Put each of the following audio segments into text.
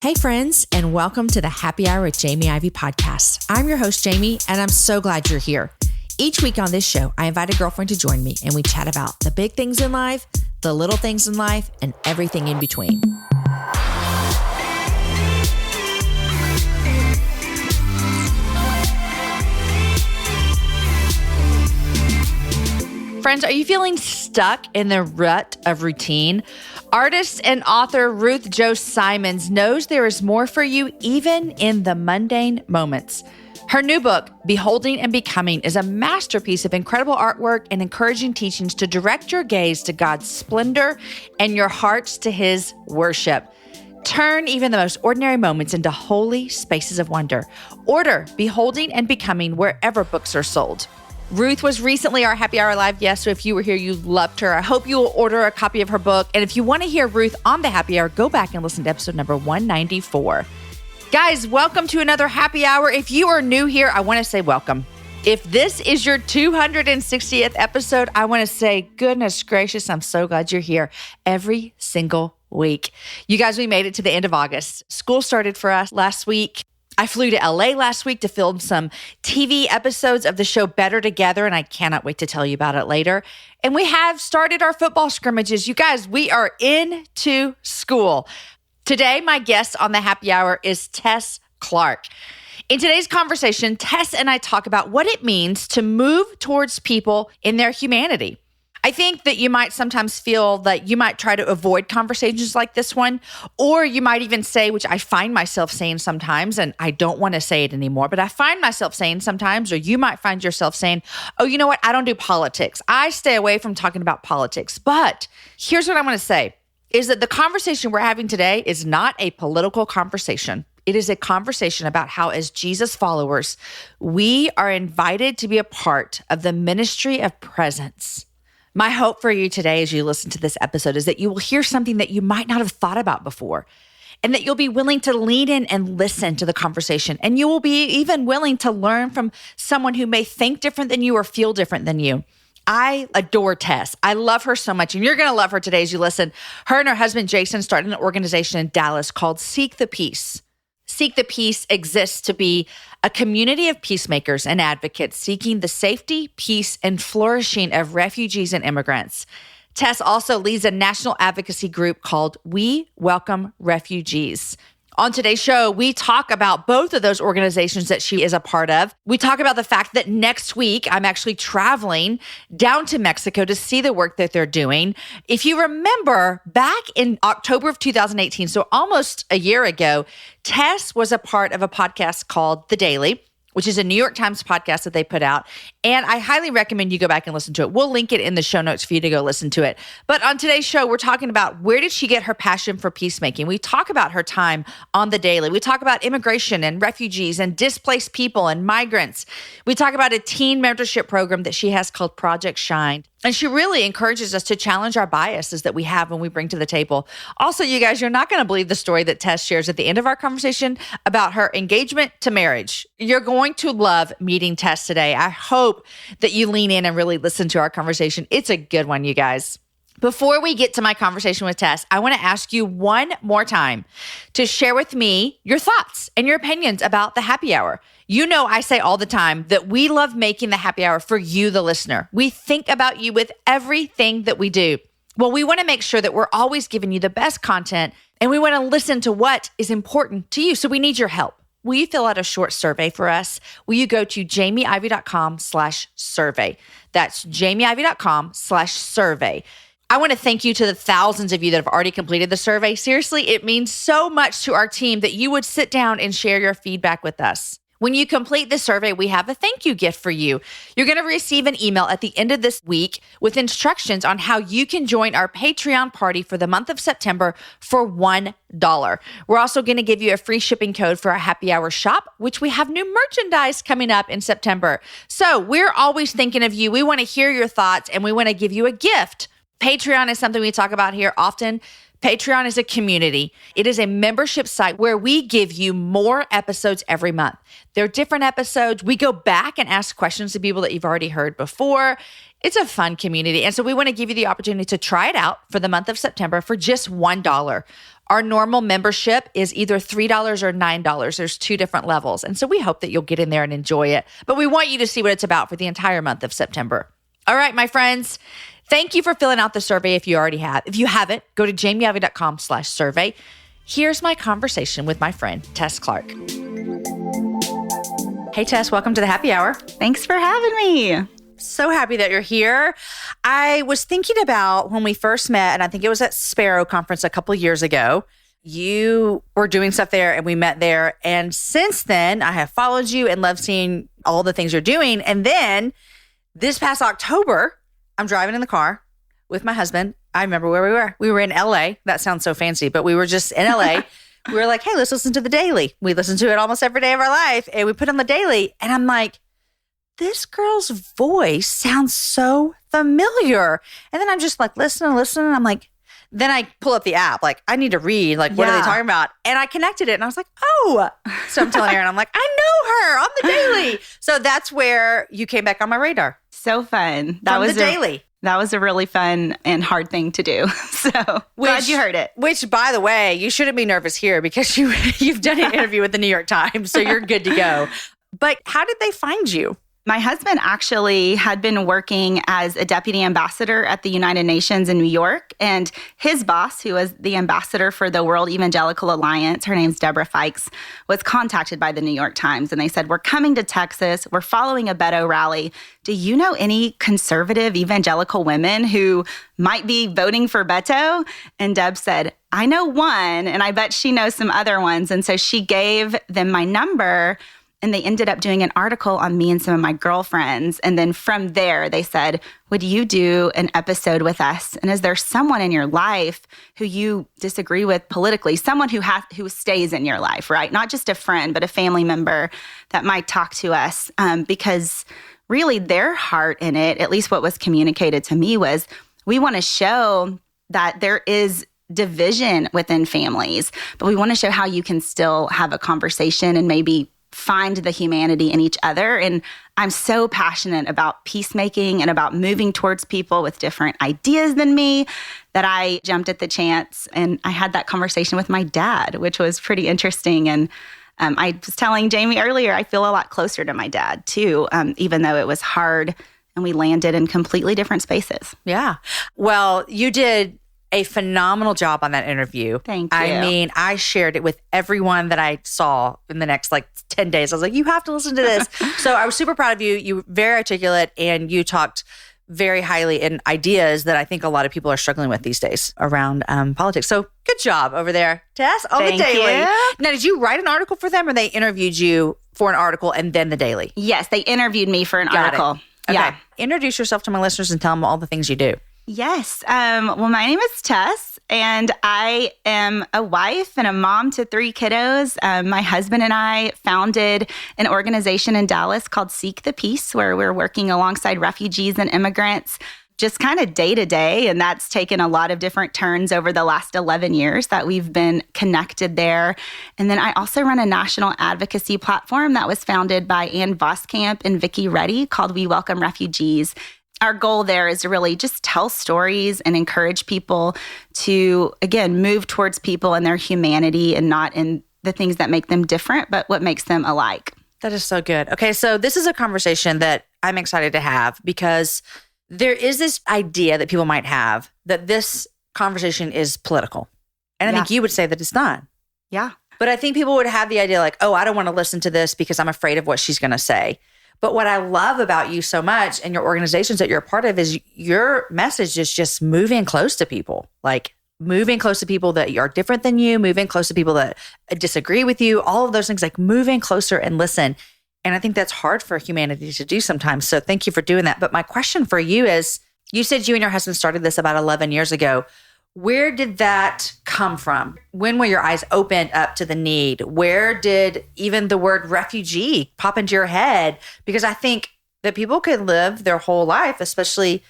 Hey friends, and welcome to the Happy Hour with Jamie Ivey podcast. I'm your host, Jamie, and I'm so glad you're here. Each week on this show, I invite a girlfriend to join me and we chat about the big things in life, the little things in life, and everything in between. Friends, are you feeling stuck in the rut of routine? Artist and author Ruth Jo Simons knows there is more for you even in the mundane moments. Her new book, Beholding and Becoming, is a masterpiece of incredible artwork and encouraging teachings to direct your gaze to God's splendor and your hearts to His worship. Turn even the most ordinary moments into holy spaces of wonder. Order Beholding and Becoming wherever books are sold. Ruth was recently our Happy Hour Live guest, so if you were here, you loved her. I hope you will order a copy of her book. And if you want to hear Ruth on the Happy Hour, go back and listen to episode number 194. Guys, welcome to another Happy Hour. If you are new here, I want to say welcome. If this is your 260th episode, I want to say, goodness gracious, I'm so glad you're here every single week. You guys, we made it to the end of August. School started for us last week. I flew to LA last week to film some TV episodes of the show Better Together, and I cannot wait to tell you about it later. And we have started our football scrimmages. You guys, we are into school. Today, my guest on the Happy Hour is Tess Clarke. In today's conversation, Tess and I talk about what it means to move towards people in their humanity. I think that you might sometimes feel that you might try to avoid conversations like this one, or you might even say, which I find myself saying sometimes, and I don't want to say it anymore, but I find myself saying sometimes, or you might find yourself saying, oh, you know what? I don't do politics. I stay away from talking about politics. But here's what I want to say, is that the conversation we're having today is not a political conversation. It is a conversation about how, as Jesus followers, we are invited to be a part of the ministry of presence. My hope for you today as you listen to this episode is that you will hear something that you might not have thought about before, and that you'll be willing to lean in and listen to the conversation. And you will be even willing to learn from someone who may think different than you or feel different than you. I adore Tess. I love her so much, and you're going to love her today as you listen. Her and her husband, Jason, started an organization in Dallas called Seek the Peace. Seek the Peace exists to be a community of peacemakers and advocates seeking the safety, peace, and flourishing of refugees and immigrants. Tess also leads a national advocacy group called We Welcome Refugees. On today's show, we talk about both of those organizations that she is a part of. We talk about the fact that next week, I'm actually traveling down to Mexico to see the work that they're doing. If you remember, back in October of 2018, so almost a year ago, Tess was a part of a podcast called The Daily, which is a New York Times podcast that they put out. And I highly recommend you go back and listen to it. We'll link it in the show notes for you to go listen to it. But on today's show, we're talking about where did she get her passion for peacemaking? We talk about her time on The Daily. We talk about immigration and refugees and displaced people and migrants. We talk about a teen mentorship program that she has called Project Shine. And she really encourages us to challenge our biases that we have when we bring to the table. Also, you guys, you're not going to believe the story that Tess shares at the end of our conversation about her engagement to marriage. You're going to love meeting Tess today. I hope that you lean in and really listen to our conversation. It's a good one, you guys. Before we get to my conversation with Tess, I want to ask you one more time to share with me your thoughts and your opinions about the Happy Hour. You know, I say all the time that we love making the Happy Hour for you, the listener. We think about you with everything that we do. Well, we want to make sure that we're always giving you the best content, and we want to listen to what is important to you. So we need your help. Will you fill out a short survey for us? Will you go to jamieivey.com/survey? That's jamieivey.com/survey. I want to thank you to the thousands of you that have already completed the survey. Seriously, it means so much to our team that you would sit down and share your feedback with us. When you complete the survey, we have a thank you gift for you. You're going to receive an email at the end of this week with instructions on how you can join our Patreon party for the month of September for $1. We're also going to give you a free shipping code for our Happy Hour shop, which we have new merchandise coming up in September. So we're always thinking of you. We want to hear your thoughts, and we want to give you a gift. Patreon is something we talk about here often. Patreon is a community. It is a membership site where we give you more episodes every month. They're different episodes. We go back and ask questions to people that you've already heard before. It's a fun community. And so we want to give you the opportunity to try it out for the month of September for just $1. Our normal membership is either $3 or $9. There's 2 different levels. And so we hope that you'll get in there and enjoy it. But we want you to see what it's about for the entire month of September. All right, my friends, thank you for filling out the survey if you already have. If you haven't, go to jamieivey.com/survey. Here's my conversation with my friend, Tess Clarke. Hey, Tess, welcome to the Happy Hour. Thanks for having me. So happy that you're here. I was thinking about when we first met, and I think it was at Sparrow Conference a couple of years ago. You were doing stuff there and we met there. And since then, I have followed you and loved seeing all the things you're doing. And then this past October, I'm driving in the car with my husband. I remember where we were. We were in LA. That sounds so fancy, but we were just in LA. We were like, hey, let's listen to the Daily. We listen to it almost every day of our life. And we put on the Daily. And I'm like, this girl's voice sounds so familiar. And then I'm just like, listening. I'm like, then I pull up the app. Like, I need to read. Like, what are they talking about? And I connected it. And I was like, oh. So I'm telling Aaron, I'm like, I know her on the Daily. So that's where you came back on my radar. So fun. That was the Daily. That was a really fun and hard thing to do. So glad you heard it. Which, by the way, you shouldn't be nervous here because you've done an interview with the New York Times. So you're good to go. But how did they find you? My husband actually had been working as a deputy ambassador at the United Nations in New York. And his boss, who was the ambassador for the World Evangelical Alliance, her name's Deborah Fikes, was contacted by the New York Times. And they said, we're coming to Texas. We're following a Beto rally. Do you know any conservative evangelical women who might be voting for Beto? And Deb said, I know one, and I bet she knows some other ones. And so she gave them my number. And they ended up doing an article on me and some of my girlfriends. And then from there, they said, would you do an episode with us? And is there someone in your life who you disagree with politically, someone who stays in your life, right? Not just a friend, but a family member that might talk to us? Because really their heart in it, at least what was communicated to me, was we want to show that there is division within families, but we want to show how you can still have a conversation and maybe find the humanity in each other. And I'm so passionate about peacemaking and about moving towards people with different ideas than me that I jumped at the chance. And I had that conversation with my dad, which was pretty interesting. And I was telling Jamie earlier, I feel a lot closer to my dad too, even though it was hard and we landed in completely different spaces. Yeah. Well, you did a phenomenal job on that interview. Thank you. I mean, I shared it with everyone that I saw in the next 10 days. I was like, you have to listen to this. So I was super proud of you. You were very articulate and you talked very highly in ideas that I think a lot of people are struggling with these days around politics. So good job over there, Tess, on the Daily. Now, did you write an article for them or they interviewed you for an article and then the Daily? Yes, they interviewed me for an article. Okay. Yeah. Introduce yourself to my listeners and tell them all the things you do. Yes. Well, my name is Tess, and I am a wife and a mom to 3 kiddos. My husband and I founded an organization in Dallas called Seek the Peace, where we're working alongside refugees and immigrants just kind of day to day. And that's taken a lot of different turns over the last 11 years that we've been connected there. And then I also run a national advocacy platform that was founded by Ann Voskamp and Vicki Reddy called We Welcome Refugees. Our goal there is to really just tell stories and encourage people to, again, move towards people and their humanity and not in the things that make them different, but what makes them alike. That is so good. Okay, so this is a conversation that I'm excited to have because there is this idea that people might have that this conversation is political. And I think you would say that it's not. Yeah. But I think people would have the idea like, oh, I don't want to listen to this because I'm afraid of what she's going to say. But what I love about you so much and your organizations that you're a part of is your message is just moving close to people, like moving close to people that are different than you, moving close to people that disagree with you, all of those things, like moving closer and listen. And I think that's hard for humanity to do sometimes. So thank you for doing that. But my question for you is, you said you and your husband started this about 11 years ago. Where did that come from? When were your eyes opened up to the need? Where did even the word refugee pop into your head? Because I think that people could live their whole life, especially,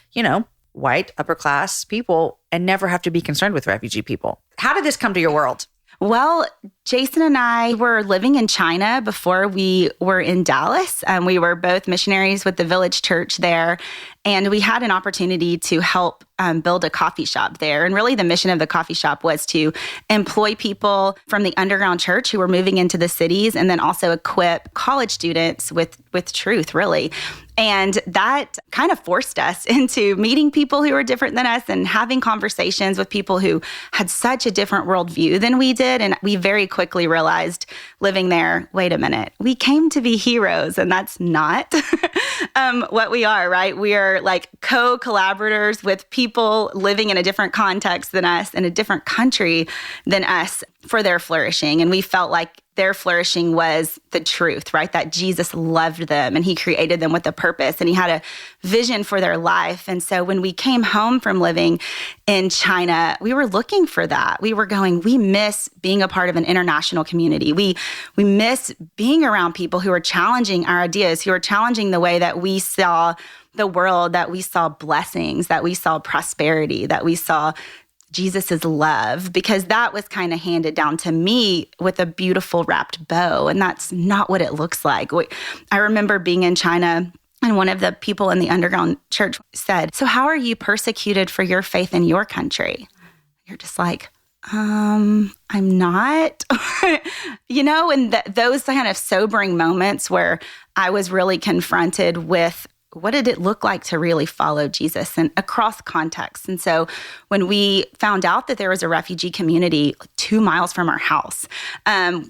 white, upper class people, and never have to be concerned with refugee people. How did this come to your world? Well, Jason and I were living in China before we were in Dallas. We were both missionaries with the Village Church there, and we had an opportunity to help build a coffee shop there. And really the mission of the coffee shop was to employ people from the underground church who were moving into the cities, and then also equip college students with truth, really. And that kind of forced us into meeting people who were different than us and having conversations with people who had such a different worldview than we did. And we very quickly realized living there, wait a minute, we came to be heroes, and that's not what we are, right? We are like co-collaborators with people living in a different context than us, in a different country than us, for their flourishing. And we felt like their flourishing was the truth, right? That Jesus loved them and he created them with a purpose and he had a vision for their life. And so when we came home from living in China, we were looking for that. We were going, we miss being a part of an international community. We miss being around people who are challenging our ideas, who are challenging the way that we saw the world, that we saw blessings, that we saw prosperity, that we saw Jesus's love, because that was kind of handed down to me with a beautiful wrapped bow. And that's not what it looks like. I remember being in China, and one of the people in the underground church said, "So how are you persecuted for your faith in your country?" You're just like, I'm not, and those kind of sobering moments where I was really confronted with, what did it look like to really follow Jesus and across contexts? And so when we found out that there was a refugee community 2 miles from our house,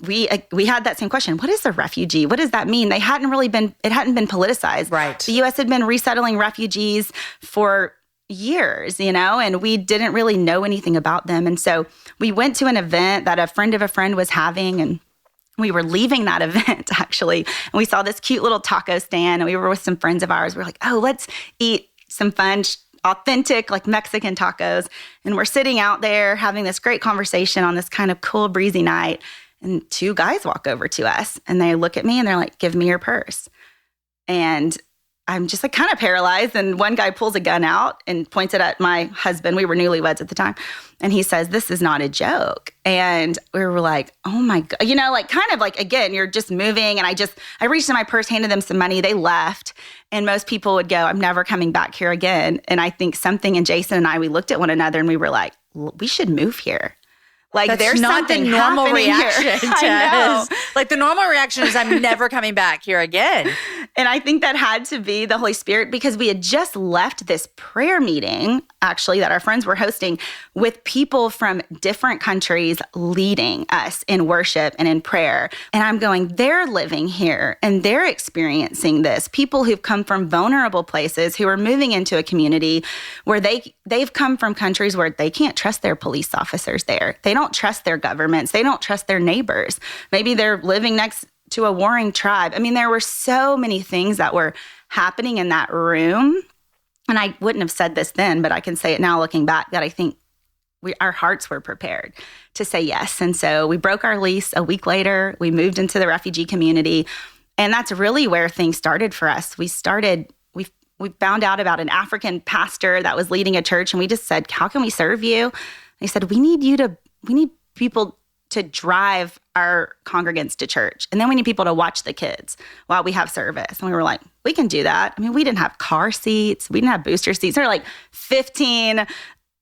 we had that same question. What is a refugee? What does that mean? It hadn't been politicized. Right. The U.S. had been resettling refugees for years, and we didn't really know anything about them. And so we went to an event that a friend of a friend was having, and we were leaving that event, actually, and we saw this cute little taco stand, and we were with some friends of ours. We were like, oh, let's eat some fun, authentic, like Mexican tacos. And we're sitting out there having this great conversation on this kind of cool, breezy night. And 2 guys walk over to us, and they look at me, and they're like, "Give me your purse." And I'm just like kind of paralyzed. And one guy pulls a gun out and points it at my husband. We were newlyweds at the time. And he says, "This is not a joke." And we were like, oh my God, kind of like, again, you're just moving. And I reached in my purse, handed them some money. They left. And most people would go, "I'm never coming back here again." And I think something in Jason and I, we looked at one another and we were like, we should move here. Like, that's there's not the something normal reaction. I know. Like, the normal reaction is, "I'm never coming back here again." And I think that had to be the Holy Spirit, because we had just left this prayer meeting, actually, that our friends were hosting, with people from different countries leading us in worship and in prayer. And I'm going, they're living here and they're experiencing this. People who've come from vulnerable places, who are moving into a community where they've come from countries where they can't trust their police officers there. They don't trust their governments. They don't trust their neighbors. Maybe they're living next to a warring tribe. I mean, there were so many things that were happening in that room. And I wouldn't have said this then, but I can say it now looking back, that I think our hearts were prepared to say yes. And so we broke our lease a week later. We moved into the refugee community. And that's really where things started for us. We found out about an African pastor that was leading a church, and we just said, "How can we serve you?" And he said, we need people to drive our congregants to church. And then we need people to watch the kids while we have service. And we were like, we can do that. I mean, we didn't have car seats. We didn't have booster seats. There were like 15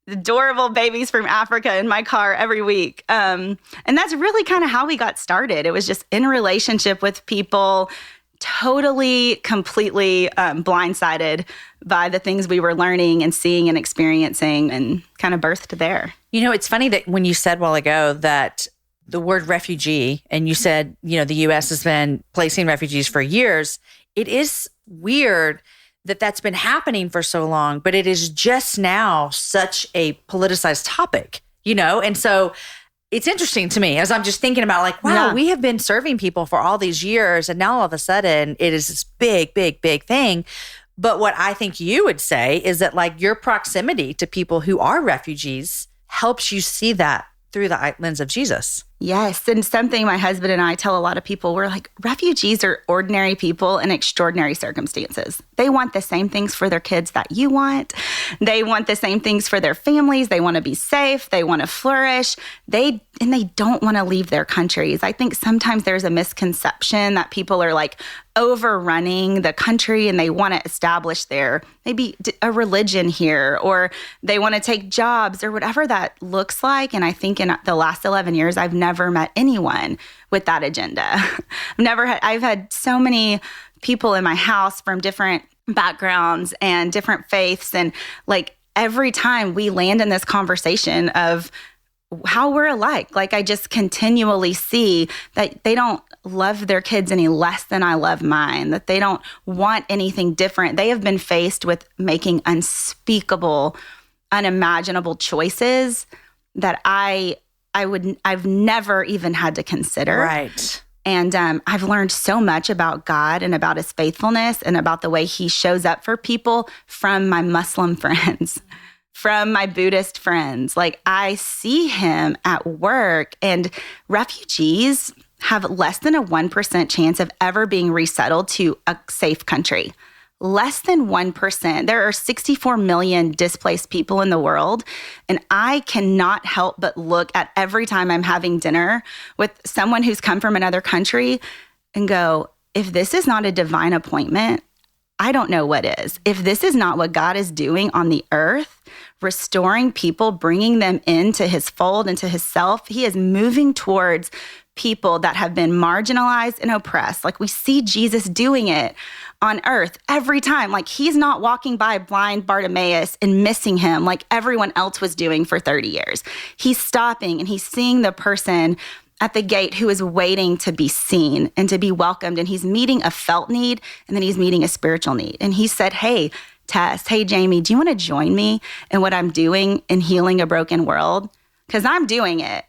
adorable babies from Africa in my car every week. And that's really kind of how we got started. It was just in relationship with people, totally, completely blindsided by the things we were learning and seeing and experiencing, and kind of birthed there. It's funny that when you said a while ago that the word refugee, and you said, the U.S. has been placing refugees for years, it is weird that that's been happening for so long, but it is just now such a politicized topic, And so it's interesting to me as I'm just thinking about, like, wow, we have been serving people for all these years, and now all of a sudden it is this big, big, big thing. But what I think you would say is that, like, your proximity to people who are refugees helps you see that through the lens of Jesus. Yes. And something my husband and I tell a lot of people, we're like, refugees are ordinary people in extraordinary circumstances. They want the same things for their kids that you want. They want the same things for their families. They want to be safe. They want to flourish. They don't want to leave their countries. I think sometimes there's a misconception that people are like overrunning the country and they want to establish their maybe a religion here, or they want to take jobs or whatever that looks like. And I think in the last 11 years, I've never met anyone with that agenda. I've had so many people in my house from different backgrounds and different faiths. And like every time we land in this conversation of how we're alike, like I just continually see that they don't love their kids any less than I love mine, that they don't want anything different. They have been faced with making unspeakable, unimaginable choices that I've never even had to consider. Right. And I've learned so much about God and about his faithfulness and about the way he shows up for people from my Muslim friends, from my Buddhist friends. Like I see him at work, and refugees have less than a 1% chance of ever being resettled to a safe country. Less than 1%. There are 64 million displaced people in the world. And I cannot help but look at every time I'm having dinner with someone who's come from another country and go, if this is not a divine appointment, I don't know what is. If this is not what God is doing on the earth, restoring people, bringing them into his fold, into his self, he is moving towards people that have been marginalized and oppressed. Like we see Jesus doing it on earth every time. Like he's not walking by blind Bartimaeus and missing him like everyone else was doing for 30 years. He's stopping and he's seeing the person at the gate who is waiting to be seen and to be welcomed. And he's meeting a felt need, and then he's meeting a spiritual need. And he said, hey, Tess, hey, Jamie, do you want to join me in what I'm doing in healing a broken world? Because I'm doing it.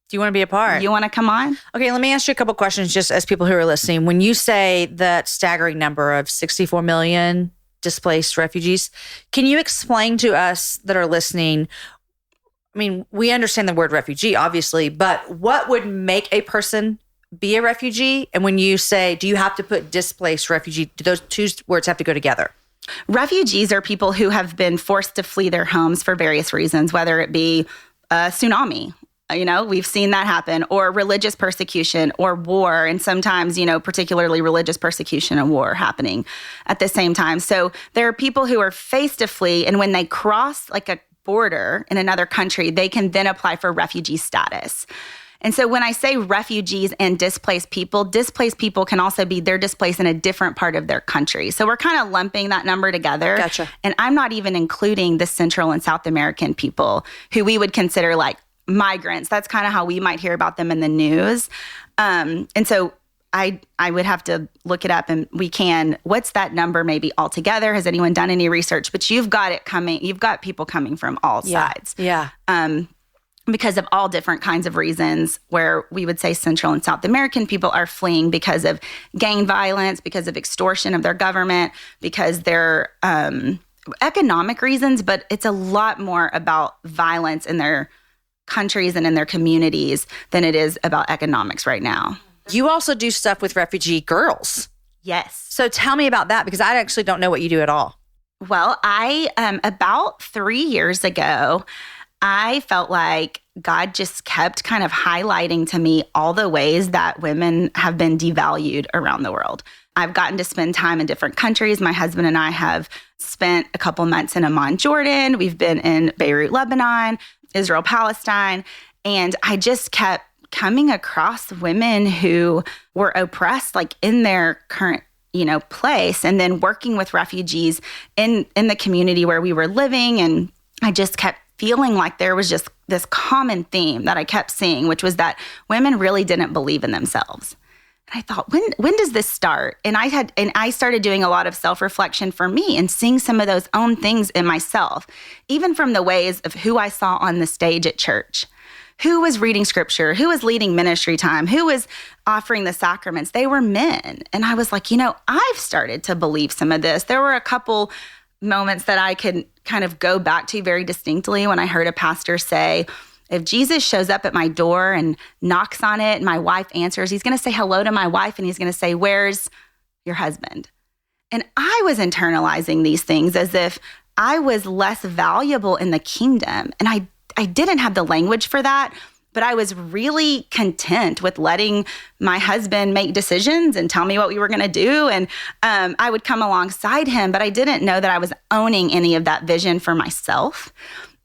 Do you want to be a part? You want to come on? Okay, let me ask you a couple questions just as people who are listening. When you say that staggering number of 64 million displaced refugees, can you explain to us that are listening, I mean, we understand the word refugee, obviously, but what would make a person be a refugee? And when you say, do you have to put displaced refugee, do those two words have to go together? Refugees are people who have been forced to flee their homes for various reasons, whether it be a tsunami. You know, we've seen that happen, or religious persecution or war. And sometimes, you know, particularly religious persecution and war happening at the same time. So there are people who are faced to flee. And when they cross like a border in another country, they can then apply for refugee status. And so when I say refugees and displaced people can also be they're displaced in a different part of their country. So we're kind of lumping that number together. Gotcha. And I'm not even including the Central and South American people who we would consider like migrants. That's kind of how we might hear about them in the news. And so I would have to look it up, and what's that number maybe altogether? Has anyone done any research? But you've got it coming. You've got people coming from all sides. Yeah. Because of all different kinds of reasons, where we would say Central and South American people are fleeing because of gang violence, because of extortion of their government, because they're economic reasons, but it's a lot more about violence in their countries and in their communities than it is about economics right now. You also do stuff with refugee girls. Yes. So tell me about that, because I actually don't know what you do at all. Well, I about 3 years ago, I felt like God just kept kind of highlighting to me all the ways that women have been devalued around the world. I've gotten to spend time in different countries. My husband and I have spent a couple months in Amman, Jordan. We've been in Beirut, Lebanon, Israel, Palestine. And I just kept coming across women who were oppressed, like in their current, place, and then working with refugees in the community where we were living. And I just kept feeling like there was just this common theme that I kept seeing, which was that women really didn't believe in themselves. And I thought, when does this start? And I started doing a lot of self-reflection for me and seeing some of those own things in myself, even from the ways of who I saw on the stage at church. Who was reading scripture? Who was leading ministry time? Who was offering the sacraments? They were men. And I was like, I've started to believe some of this. There were a couple moments that I could kind of go back to very distinctly when I heard a pastor say, if Jesus shows up at my door and knocks on it and my wife answers, he's going to say hello to my wife and he's going to say, where's your husband? And I was internalizing these things as if I was less valuable in the kingdom. And I didn't have the language for that, but I was really content with letting my husband make decisions and tell me what we were going to do. And I would come alongside him, but I didn't know that I was owning any of that vision for myself.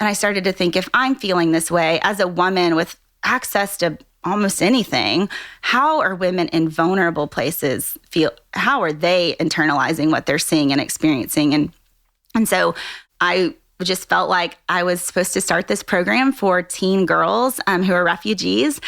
And I started to think, if I'm feeling this way as a woman with access to almost anything, how are women in vulnerable places feel? How are they internalizing what they're seeing and experiencing? And so I just felt like I was supposed to start this program for teen girls who are refugees.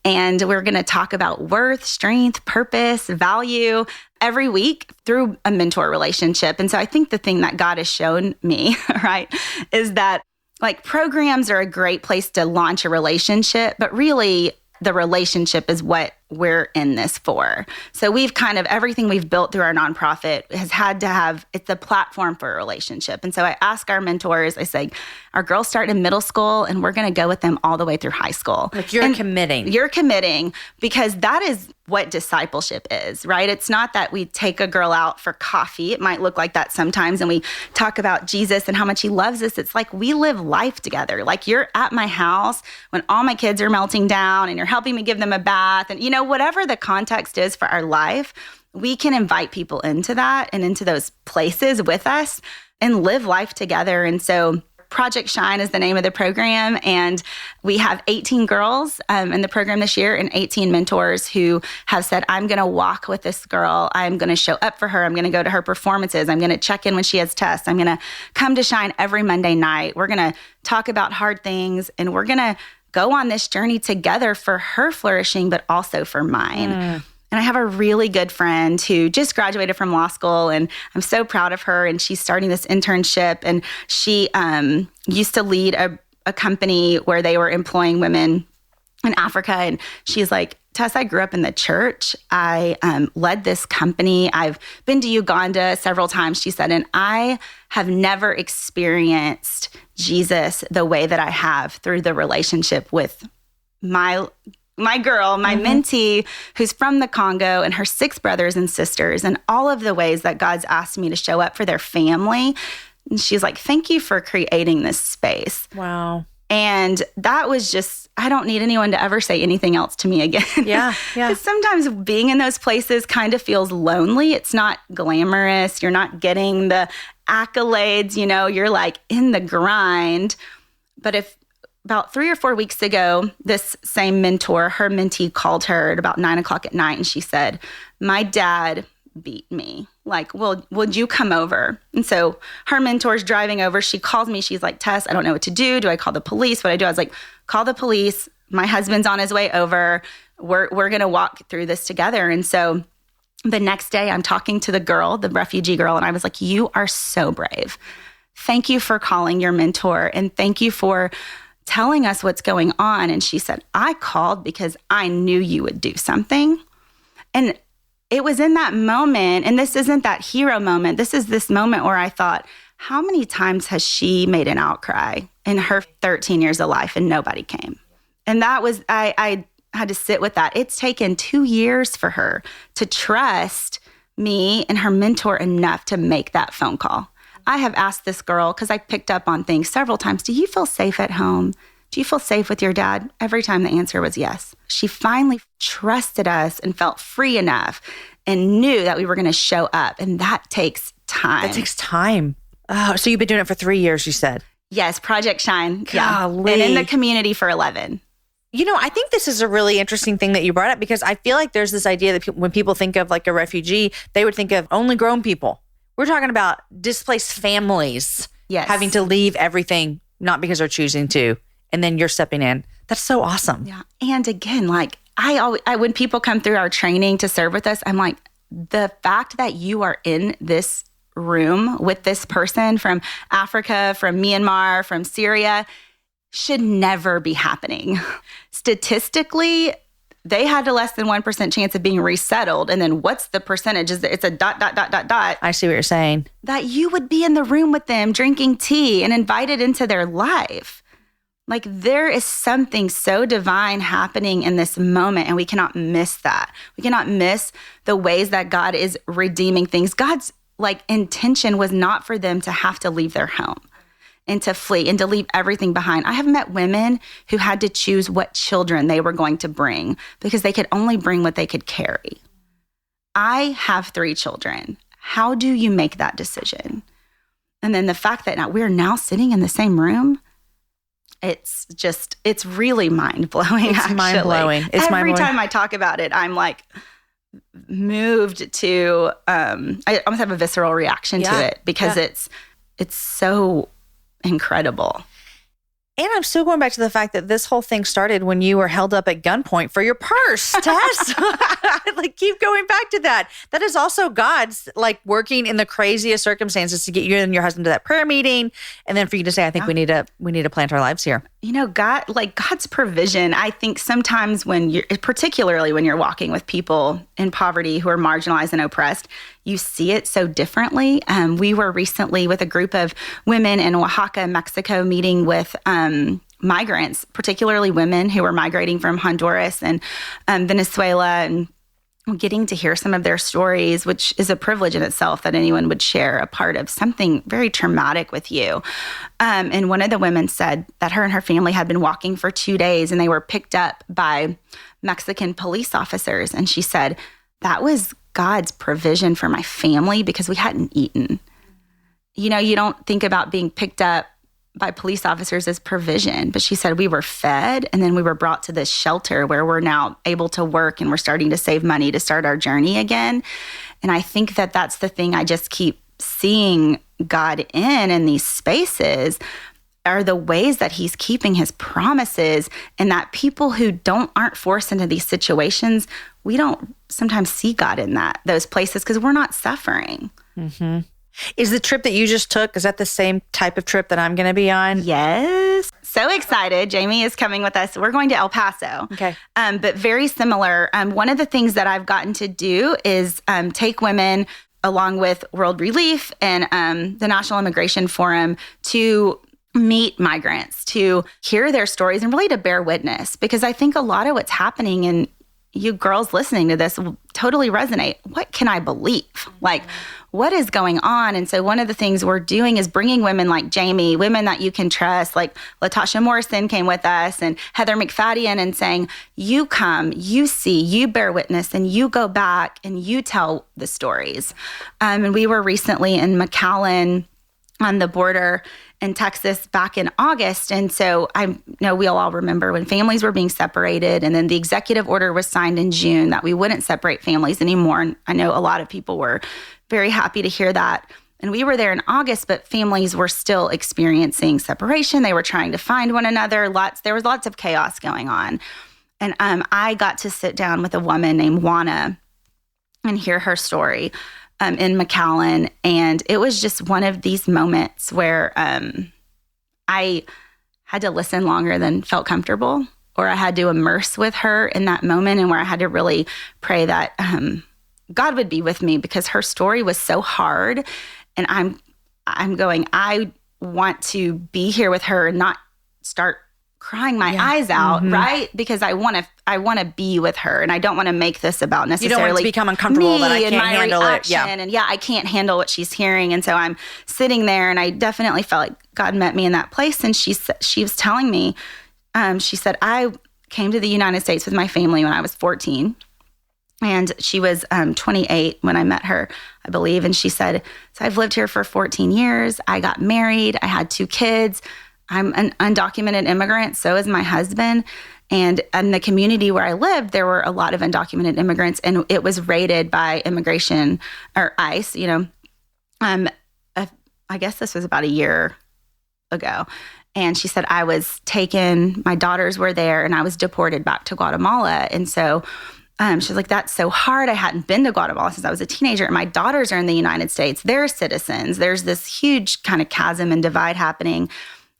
And we're going to talk about worth, strength, purpose, value every week through a mentor relationship. And so I think the thing that God has shown me, right, is that like programs are a great place to launch a relationship, but really the relationship is what we're in this for. So we've kind of, everything we've built through our nonprofit has had to have, it's a platform for a relationship. And so I ask our mentors, I say, our girls start in middle school and we're going to go with them all the way through high school. Like you're committing. You're committing because that is what discipleship is, right? It's not that we take a girl out for coffee. It might look like that sometimes. And we talk about Jesus and how much he loves us. It's like we live life together. Like you're at my house when all my kids are melting down and you're helping me give them a bath. And, you know, whatever the context is for our life, we can invite people into that and into those places with us and live life together. And so Project Shine is the name of the program. And we have 18 girls in the program this year and 18 mentors who have said, I'm going to walk with this girl. I'm going to show up for her. I'm going to go to her performances. I'm going to check in when she has tests. I'm going to come to Shine every Monday night. We're going to talk about hard things and we're going to go on this journey together for her flourishing, but also for mine. And I have a really good friend who just graduated from law school, and I'm so proud of her. And she's starting this internship, and she used to lead a company where they were employing women in Africa. And she's like, Tess, I grew up in the church. I led this company. I've been to Uganda several times, she said, and I have never experienced Jesus the way that I have through the relationship with my girl, my mentee, who's from the Congo, and her 6 brothers and sisters, and all of the ways that God's asked me to show up for their family. And she's like, thank you for creating this space. Wow. And that was just, I don't need anyone to ever say anything else to me again. Yeah. Because sometimes being in those places kind of feels lonely. It's not glamorous. You're not getting the accolades, you know, you're like in the grind. But if about 3 or 4 weeks ago, this same mentor, her mentee called her at about 9:00 at night, and she said, my dad beat me. Like, well, would you come over? And so her mentor's driving over. She calls me. She's like, Tess, I don't know what to do. Do I call the police? What do I do? I was like, call the police. My husband's on his way over. We're going to walk through this together. And so the next day I'm talking to the girl, the refugee girl, and I was like, you are so brave. Thank you for calling your mentor. And thank you for telling us what's going on. And she said, I called because I knew you would do something. And it was in that moment, and this isn't that hero moment. This is this moment where I thought, how many times has she made an outcry in her 13 years of life and nobody came? And that was, I had to sit with that. It's taken 2 years for her to trust me and her mentor enough to make that phone call. I have asked this girl, because I picked up on things several times, do you feel safe at home? Do you feel safe with your dad? Every time the answer was yes. She finally trusted us and felt free enough and knew that we were going to show up. And that takes time. That takes time. Oh, so you've been doing it for 3 years, you said? Yes, Project Shine. Golly. Yeah. And in the community for 11. You know, I think this is a really interesting thing that you brought up, because I feel like there's this idea that when people think of like a refugee, they would think of only grown people. We're talking about displaced families having to leave everything, not because they're choosing to, and then you're stepping in. That's so awesome. Yeah. And again, like I when people come through our training to serve with us, I'm like, the fact that you are in this room with this person from Africa, from Myanmar, from Syria, should never be happening. Statistically, they had a less than 1% chance of being resettled. And then what's the percentage? It's a ... I see what you're saying. That you would be in the room with them drinking tea and invited into their life. Like there is something so divine happening in this moment, and we cannot miss that. We cannot miss the ways that God is redeeming things. God's like intention was not for them to have to leave their home and to flee and to leave everything behind. I have met women who had to choose what children they were going to bring because they could only bring what they could carry. I have 3 children. How do you make that decision? And then the fact that we're now sitting in the same room, it's really mind-blowing, It's actually. mind-blowing. It's Every mind-blowing. time I talk about it, I'm like moved to, I almost have a visceral reaction to it because it's so incredible. And I'm still going back to the fact that this whole thing started when you were held up at gunpoint for your purse, Tess. Like, keep going back to that. That is also God's like working in the craziest circumstances to get you and your husband to that prayer meeting, and then for you to say, "I think we need to plant our lives here." You know, God's provision. I think sometimes particularly when you're walking with people in poverty who are marginalized and oppressed, you see it so differently. We were recently with a group of women in Oaxaca, Mexico, meeting with migrants, particularly women who were migrating from Honduras and Venezuela, and getting to hear some of their stories, which is a privilege in itself that anyone would share a part of something very traumatic with you. And one of the women said that her and her family had been walking for 2 days and they were picked up by Mexican police officers. And she said, that was God's provision for my family because we hadn't eaten. You know, you don't think about being picked up by police officers as provision, but she said we were fed and then we were brought to this shelter where we're now able to work and we're starting to save money to start our journey again. And I think that that's the thing I just keep seeing God in these spaces are the ways that he's keeping his promises, and that people who aren't forced into these situations, we don't sometimes see God in those places because we're not suffering. Mm-hmm. Is the trip that you just took, is that the same type of trip that I'm going to be on? Yes. So excited. Jamie is coming with us. We're going to El Paso. Okay. But very similar. One of the things that I've gotten to do is take women along with World Relief and the National Immigration Forum to meet migrants, to hear their stories and really to bear witness. Because I think a lot of what's happening, and you girls listening to this will totally resonate. What can I believe? Like, what is going on? And so one of the things we're doing is bringing women like Jamie, women that you can trust, like Latasha Morrison came with us and Heather McFadden, and saying, you come, you see, you bear witness, and you go back and you tell the stories. And we were recently in McAllen on the border in Texas back in August. And so I know we all remember when families were being separated, and then the executive order was signed in June that we wouldn't separate families anymore. And I know a lot of people were very happy to hear that. And we were there in August, but families were still experiencing separation. They were trying to find one another. There was lots of chaos going on. And I got to sit down with a woman named Juana and hear her story in McAllen. And it was just one of these moments where I had to listen longer than felt comfortable, or I had to immerse with her in that moment, and where I had to really pray that God would be with me, because her story was so hard. And I'm going, I want to be here with her and not start crying my eyes out, right? Because I want to be with her, and I don't want to make this about necessarily you don't want it to become uncomfortable that I can't handle it. Yeah. And I can't handle what she's hearing. And so I'm sitting there, and I definitely felt like God met me in that place. And she was telling me, she said, I came to the United States with my family when I was 14. And she was 28 when I met her, I believe. And she said, so I've lived here for 14 years. I got married. I had 2 kids. I'm an undocumented immigrant. So is my husband. And in the community where I lived, there were a lot of undocumented immigrants. And it was raided by immigration or ICE, I guess this was about a year ago. And she said, I was taken, my daughters were there, and I was deported back to Guatemala. And so she was like, that's so hard. I hadn't been to Guatemala since I was a teenager. And my daughters are in the United States. They're citizens. There's this huge kind of chasm and divide happening.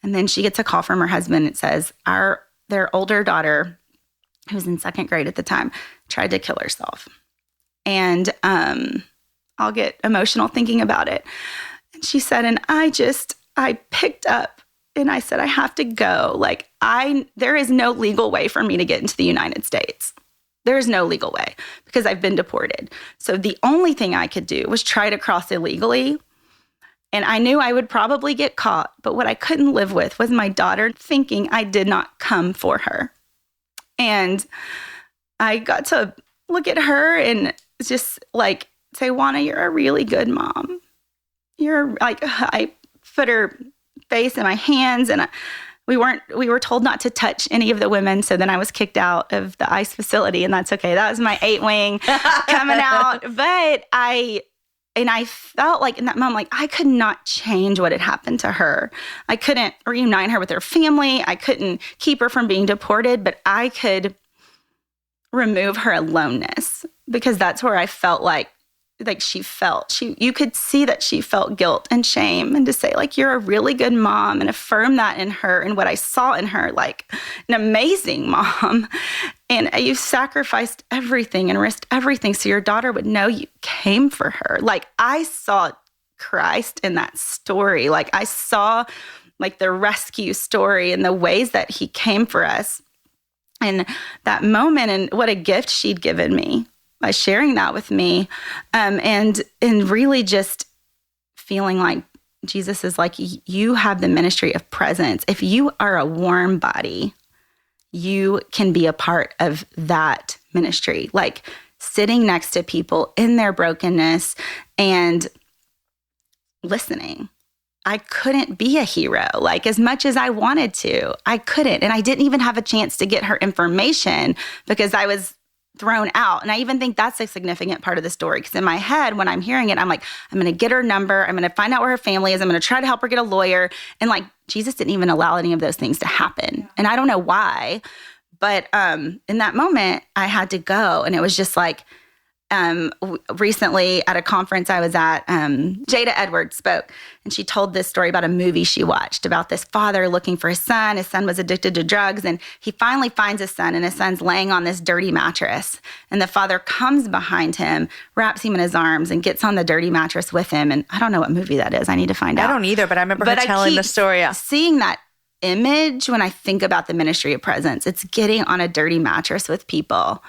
And then she gets a call from her husband. It says their older daughter, who was in 2nd grade at the time, tried to kill herself. And I'll get emotional thinking about it. And she said, and I picked up And I said, I have to go. Like, there is no legal way for me to get into the United States. There is no legal way because I've been deported. So the only thing I could do was try to cross illegally. And I knew I would probably get caught. But what I couldn't live with was my daughter thinking I did not come for her. And I got to look at her and just like say, Juana, you're a really good mom. You're like, I put her face in my hands, and we were told not to touch any of the women. So then I was kicked out of the ICE facility, and that's okay. That was my 8 wing coming out. But I felt like in that moment, like I could not change what had happened to her. I couldn't reunite her with her family. I couldn't keep her from being deported, but I could remove her aloneness, because that's where I felt like she felt. You could see that she felt guilt and shame, and to say, like, you're a really good mom, and affirm that in her and what I saw in her, like an amazing mom. And you sacrificed everything and risked everything so your daughter would know you came for her. Like, I saw Christ in that story. Like, I saw like the rescue story and the ways that he came for us. And that moment, and what a gift she'd given me by sharing that with me, and really just feeling like Jesus is like, you have the ministry of presence. If you are a warm body, you can be a part of that ministry, like sitting next to people in their brokenness and listening. I couldn't be a hero, like as much as I wanted to. I couldn't. And I didn't even have a chance to get her information because I was thrown out. And I even think that's a significant part of the story, because in my head, when I'm hearing it, I'm like, I'm going to get her number. I'm going to find out where her family is. I'm going to try to help her get a lawyer. And like, Jesus didn't even allow any of those things to happen. And I don't know why, but in that moment, I had to go. And it was just like, recently at a conference I was at, Jada Edwards spoke, and she told this story about a movie she watched about this father looking for his son. His son was addicted to drugs, and he finally finds his son, and his son's laying on this dirty mattress. And the father comes behind him, wraps him in his arms, and gets on the dirty mattress with him. And I don't know what movie that is. I need to find out. I don't either, but I remember her telling the story. Yeah. Seeing that image when I think about the ministry of presence, it's getting on a dirty mattress with people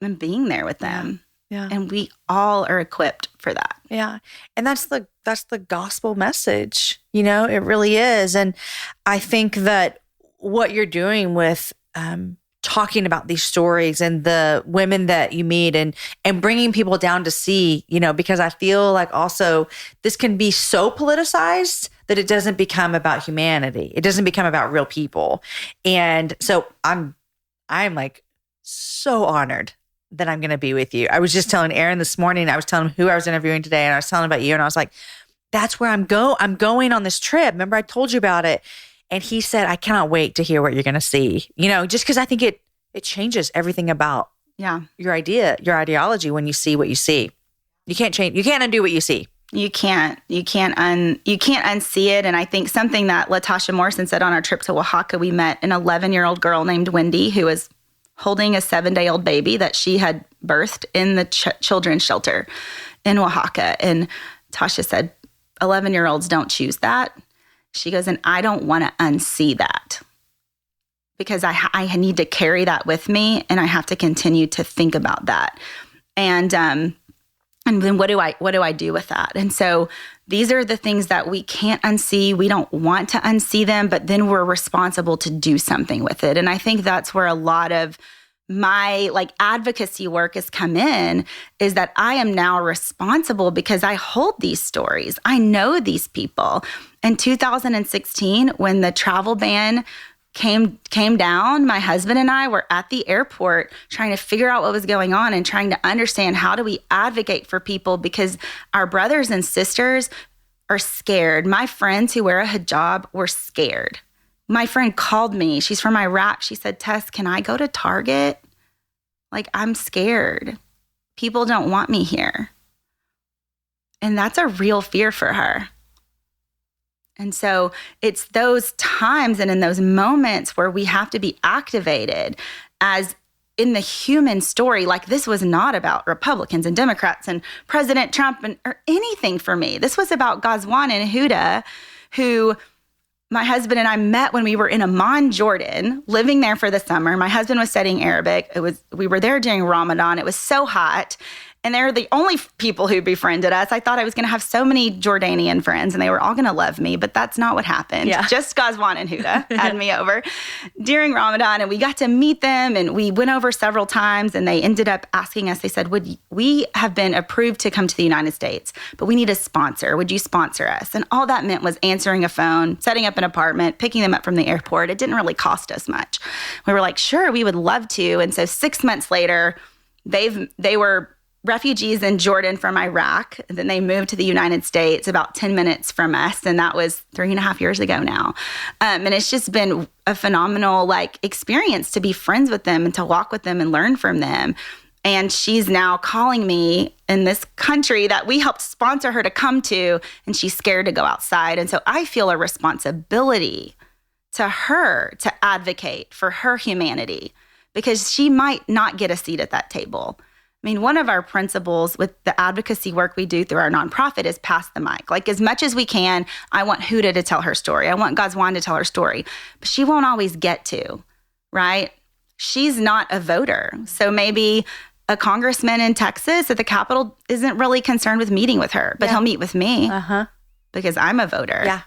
and being there with them. Yeah. And we all are equipped for that. Yeah. And that's the gospel message. You know, it really is. And I think that what you're doing with talking about these stories and the women that you meet and bringing people down to see, you know, because I feel like also this can be so politicized that it doesn't become about humanity. It doesn't become about real people. And so I'm like so honored that I'm going to be with you. I was just telling Aaron this morning, I was telling him who I was interviewing today, and I was telling him about you, and I was like, that's where I'm going on this trip. Remember I told you about it? And he said, I cannot wait to hear what you're going to see. You know, just because I think it changes everything about your ideology when you see what you see. You can't undo what you see. You can't unsee it. And I think something that LaTasha Morrison said on our trip to Oaxaca, we met an 11-year-old girl named Wendy who was holding a 7-day-old baby that she had birthed in the children's shelter in Oaxaca. And Tasha said, 11-year-olds don't choose that. She goes, and I don't want to unsee that, because I need to carry that with me, and I have to continue to think about that. And then what do I do with that? And so these are the things that we can't unsee. We don't want to unsee them, but then we're responsible to do something with it. And I think that's where a lot of my advocacy work has come in, is that I am now responsible because I hold these stories. I know these people. In 2016, when the travel ban came down, my husband and I were at the airport trying to figure out what was going on and trying to understand, how do we advocate for people, because our brothers and sisters are scared. My friends who wear a hijab were scared. My friend called me. She's from Iraq. She said, Tess, can I go to Target? I'm scared. People don't want me here. And that's a real fear for her. And so it's those times and in those moments where we have to be activated, as in the human story. This was not about Republicans and Democrats and President Trump or anything for me. This was about Gazwan and Huda, who my husband and I met when we were in Amman, Jordan, living there for the summer. My husband was studying Arabic. We were there during Ramadan. It was so hot. And they're the only people who befriended us. I thought I was going to have so many Jordanian friends and they were all going to love me, but that's not what happened. Yeah. Just Ghazwan and Huda had me over during Ramadan, and we got to meet them, and we went over several times, and they ended up asking us, they said, we have been approved to come to the United States, but we need a sponsor. Would you sponsor us? And all that meant was answering a phone, setting up an apartment, picking them up from the airport. It didn't really cost us much. We were like, sure, we would love to. And so 6 months later, they were refugees in Jordan from Iraq. And then they moved to the United States about 10 minutes from us. And that was 3.5 years ago now. And it's just been a phenomenal experience to be friends with them and to walk with them and learn from them. And she's now calling me in this country that we helped sponsor her to come to, and she's scared to go outside. And so I feel a responsibility to her to advocate for her humanity, because she might not get a seat at that table. I mean, one of our principles with the advocacy work we do through our nonprofit is pass the mic. As much as we can, I want Huda to tell her story. I want Ghazwan to tell her story. But she won't always get to, right? She's not a voter. So maybe a congressman in Texas at the Capitol isn't really concerned with meeting with her, but he'll meet with me because I'm a voter. Yeah.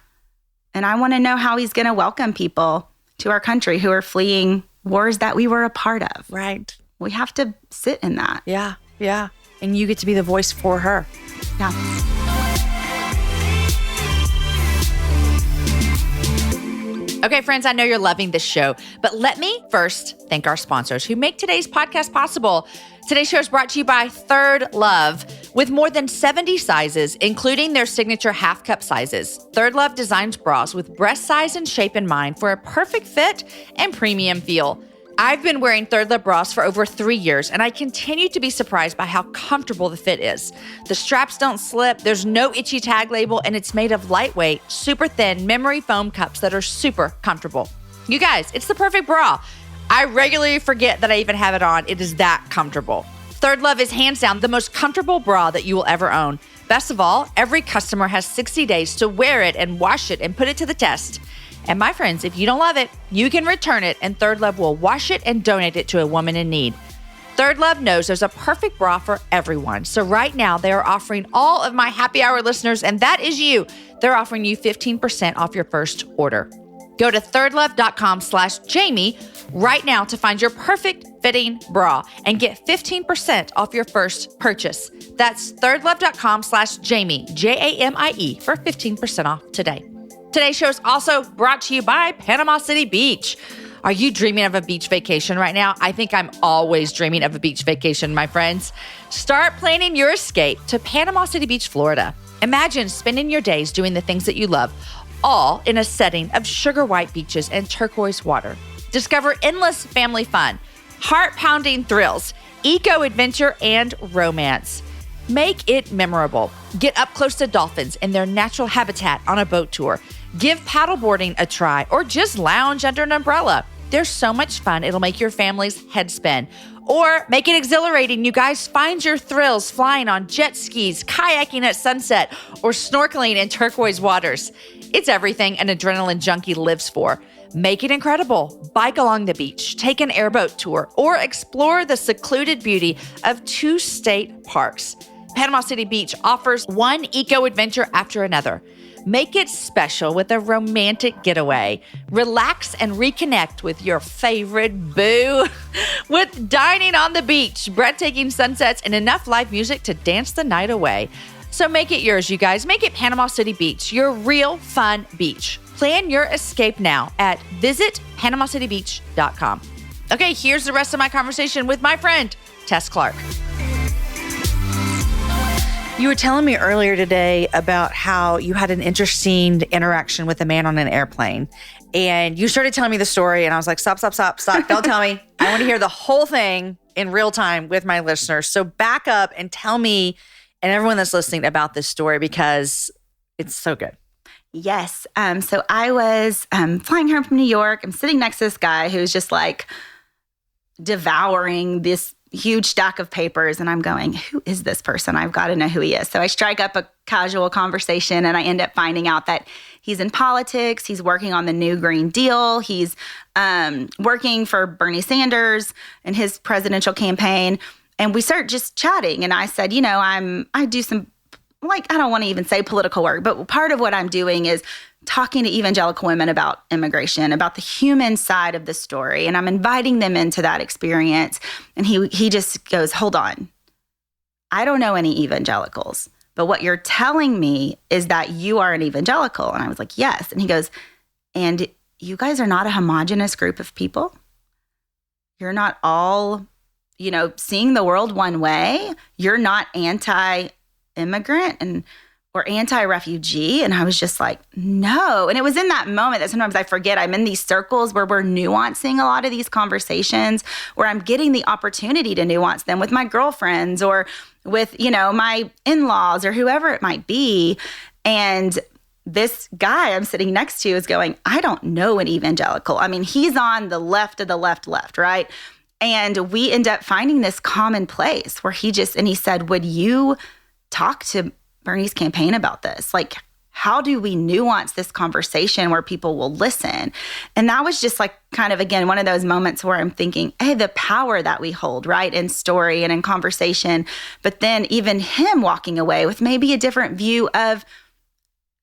And I want to know how he's going to welcome people to our country who are fleeing wars that we were a part of. Right. We have to sit in that. Yeah. Yeah. And you get to be the voice for her. Yeah. Okay, friends, I know you're loving this show, but let me first thank our sponsors who make today's podcast possible. Today's show is brought to you by Third Love. With more than 70 sizes, including their signature half cup sizes, Third Love designs bras with breast size and shape in mind for a perfect fit and premium feel. I've been wearing Third Love bras for over 3 years, and I continue to be surprised by how comfortable the fit is. The straps don't slip, there's no itchy tag label, and it's made of lightweight, super thin memory foam cups that are super comfortable. You guys, it's the perfect bra. I regularly forget that I even have it on. It is that comfortable. Third Love is hands down the most comfortable bra that you will ever own. Best of all, every customer has 60 days to wear it and wash it and put it to the test. And my friends, if you don't love it, you can return it, and Third Love will wash it and donate it to a woman in need. Third Love knows there's a perfect bra for everyone. So right now, they are offering all of my happy hour listeners, and that is you. They're offering you 15% off your first order. Go to thirdlove.com/Jamie right now to find your perfect fitting bra and get 15% off your first purchase. That's thirdlove.com/Jamie, Jamie, for 15% off today. Today's show is also brought to you by Panama City Beach. Are you dreaming of a beach vacation right now? I think I'm always dreaming of a beach vacation, my friends. Start planning your escape to Panama City Beach, Florida. Imagine spending your days doing the things that you love, all in a setting of sugar white beaches and turquoise water. Discover endless family fun, heart-pounding thrills, eco-adventure, and romance. Make it memorable. Get up close to dolphins in their natural habitat on a boat tour. Give paddleboarding a try, or just lounge under an umbrella. There's so much fun, it'll make your family's head spin. Or make it exhilarating, you guys. Find your thrills flying on jet skis, kayaking at sunset, or snorkeling in turquoise waters. It's everything an adrenaline junkie lives for. Make it incredible. Bike along the beach, take an airboat tour, or explore the secluded beauty of 2 state parks. Panama City Beach offers one eco-adventure after another. Make it special with a romantic getaway. Relax and reconnect with your favorite boo with dining on the beach, breathtaking sunsets, and enough live music to dance the night away. So make it yours, you guys. Make it Panama City Beach, your real fun beach. Plan your escape now at visitpanamacitybeach.com. Okay, here's the rest of my conversation with my friend, Tess Clarke. You were telling me earlier today about how you had an interesting interaction with a man on an airplane. And you started telling me the story, and I was like, stop. Don't tell me. I want to hear the whole thing in real time with my listeners. So back up and tell me and everyone that's listening about this story, because it's so good. Yes. So I was flying home from New York. I'm sitting next to this guy who's just devouring this huge stack of papers, and I'm going, who is this person? I've got to know who he is. So I strike up a casual conversation, and I end up finding out that he's in politics. He's working on the new Green Deal. He's working for Bernie Sanders and his presidential campaign. And we start just chatting. And I said, I do some, I don't want to even say political work, but part of what I'm doing is talking to evangelical women about immigration, about the human side of the story. And I'm inviting them into that experience. And he just goes, hold on. I don't know any evangelicals, but what you're telling me is that you are an evangelical. And I was like, yes. And he goes, and you guys are not a homogenous group of people. You're not all, seeing the world one way. You're not anti-immigrant or anti-refugee. And I was just like, no. And it was in that moment that sometimes I forget I'm in these circles where we're nuancing a lot of these conversations, where I'm getting the opportunity to nuance them with my girlfriends or with, my in-laws or whoever it might be. And this guy I'm sitting next to is going, I don't know an evangelical. I mean, he's on the left of the left, right? And we end up finding this common place where he said, would you talk to Bernie's campaign about this? Like, how do we nuance this conversation where people will listen? And that was just like kind of, again, one of those moments where I'm thinking, hey, the power that we hold, right, in story and in conversation, but then even him walking away with maybe a different view of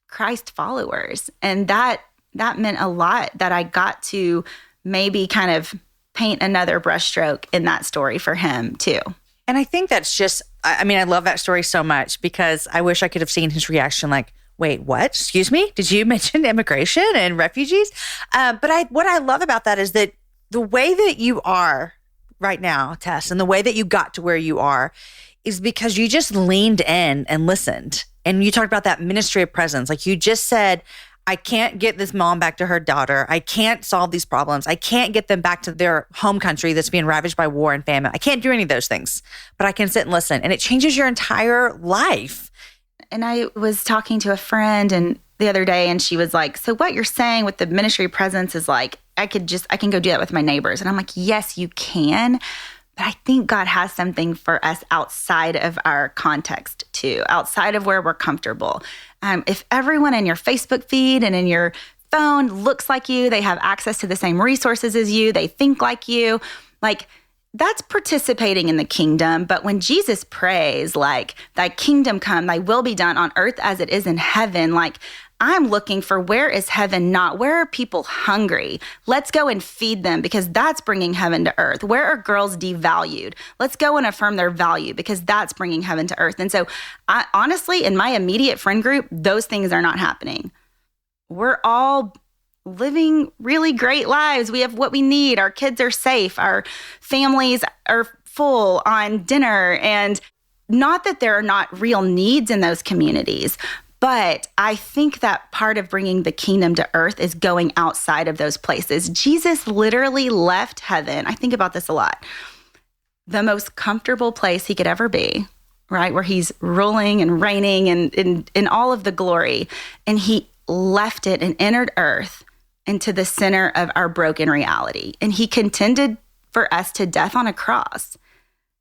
Christ followers. And that meant a lot, that I got to maybe kind of paint another brushstroke in that story for him too. And I think that's just, I love that story so much because I wish I could have seen his reaction like, wait, what? Excuse me? Did you mention immigration and refugees? But what I love about that is that the way that you are right now, Tess, and the way that you got to where you are is because you just leaned in and listened. And you talked about that ministry of presence. Like you just said, I can't get this mom back to her daughter. I can't solve these problems. I can't get them back to their home country that's being ravaged by war and famine. I can't do any of those things, but I can sit and listen. And it changes your entire life. And I was talking to a friend the other day, and she was like, so what you're saying with the ministry of presence is like, I can go do that with my neighbors. And I'm like, yes, you can. But I think God has something for us outside of our context too, outside of where we're comfortable. If everyone in your Facebook feed and in your phone looks like you, they have access to the same resources as you, they think like you, like that's participating in the kingdom. But when Jesus prays, like, thy kingdom come, thy will be done on earth as it is in heaven, like, I'm looking for where is heaven not? Where are people hungry? Let's go and feed them because that's bringing heaven to earth. Where are girls devalued? Let's go and affirm their value because that's bringing heaven to earth. And so honestly, in my immediate friend group, those things are not happening. We're all living really great lives. We have what we need. Our kids are safe. Our families are full on dinner. And not that there are not real needs in those communities, but I think that part of bringing the kingdom to earth is going outside of those places. Jesus literally left heaven. I think about this a lot. The most comfortable place he could ever be, right? Where he's ruling and reigning and in all of the glory. And he left it and entered earth into the center of our broken reality. And he contended for us to death on a cross.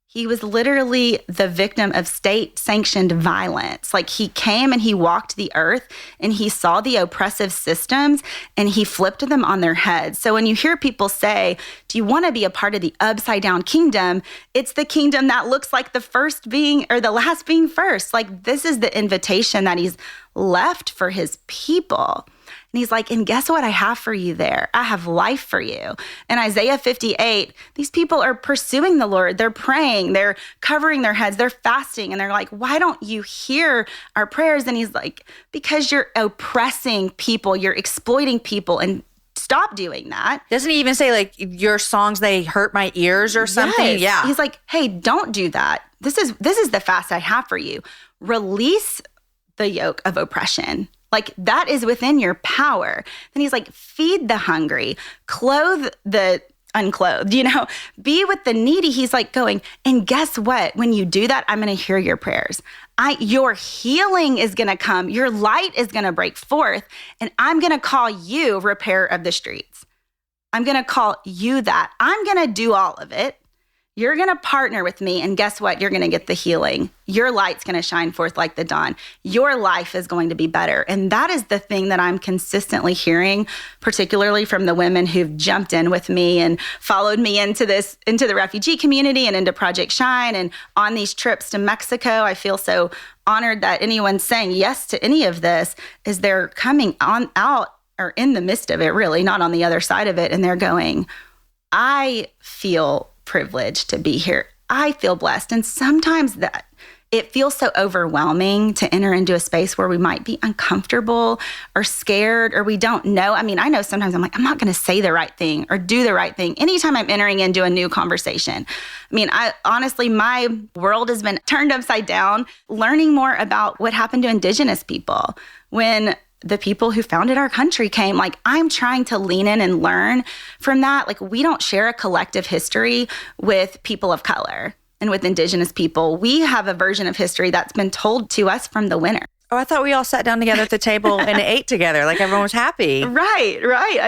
He was literally the victim of state-sanctioned violence. Like he came and he walked the earth and he saw the oppressive systems and he flipped them on their heads. So when you hear people say, do you want to be a part of the upside-down kingdom? It's the kingdom that looks like the first being or the last being first. Like this is the invitation that he's left for his people. And he's like, and guess what I have for you there? I have life for you. In Isaiah 58, these people are pursuing the Lord. They're praying. They're covering their heads. They're fasting. And they're like, why don't you hear our prayers? And he's like, because you're oppressing people. You're exploiting people. And stop doing that. Doesn't he even say like your songs, they hurt my ears or something? Yes. Yeah. He's like, hey, don't do that. This is the fast I have for you. Release the yoke of oppression. Like that is within your power. Then he's like, feed the hungry, clothe the unclothed, be with the needy. He's like going, and guess what? When you do that, I'm going to hear your prayers. Your healing is going to come. Your light is going to break forth. And I'm going to call you repairer of the streets. I'm going to call you that. I'm going to do all of it. You're going to partner with me, and guess what? You're going to get the healing. Your light's going to shine forth like the dawn. Your life is going to be better. And that is the thing that I'm consistently hearing, particularly from the women who've jumped in with me and followed me into the refugee community and into Project Shine and on these trips to Mexico. I feel so honored that anyone's saying yes to any of this, is they're coming on out or in the midst of it, really, not on the other side of it. And they're going, I feel privileged to be here. I feel blessed. And sometimes that it feels so overwhelming to enter into a space where we might be uncomfortable or scared or we don't know. I mean, I know sometimes I'm like, I'm not going to say the right thing or do the right thing anytime I'm entering into a new conversation. I mean, honestly, my world has been turned upside down learning more about what happened to Indigenous people when the people who founded our country came. Like, I'm trying to lean in and learn from that. Like, we don't share a collective history with people of color and with Indigenous people. We have a version of history that's been told to us from the winner. Oh, I thought we all sat down together at the table and ate together. Like everyone was happy. Right.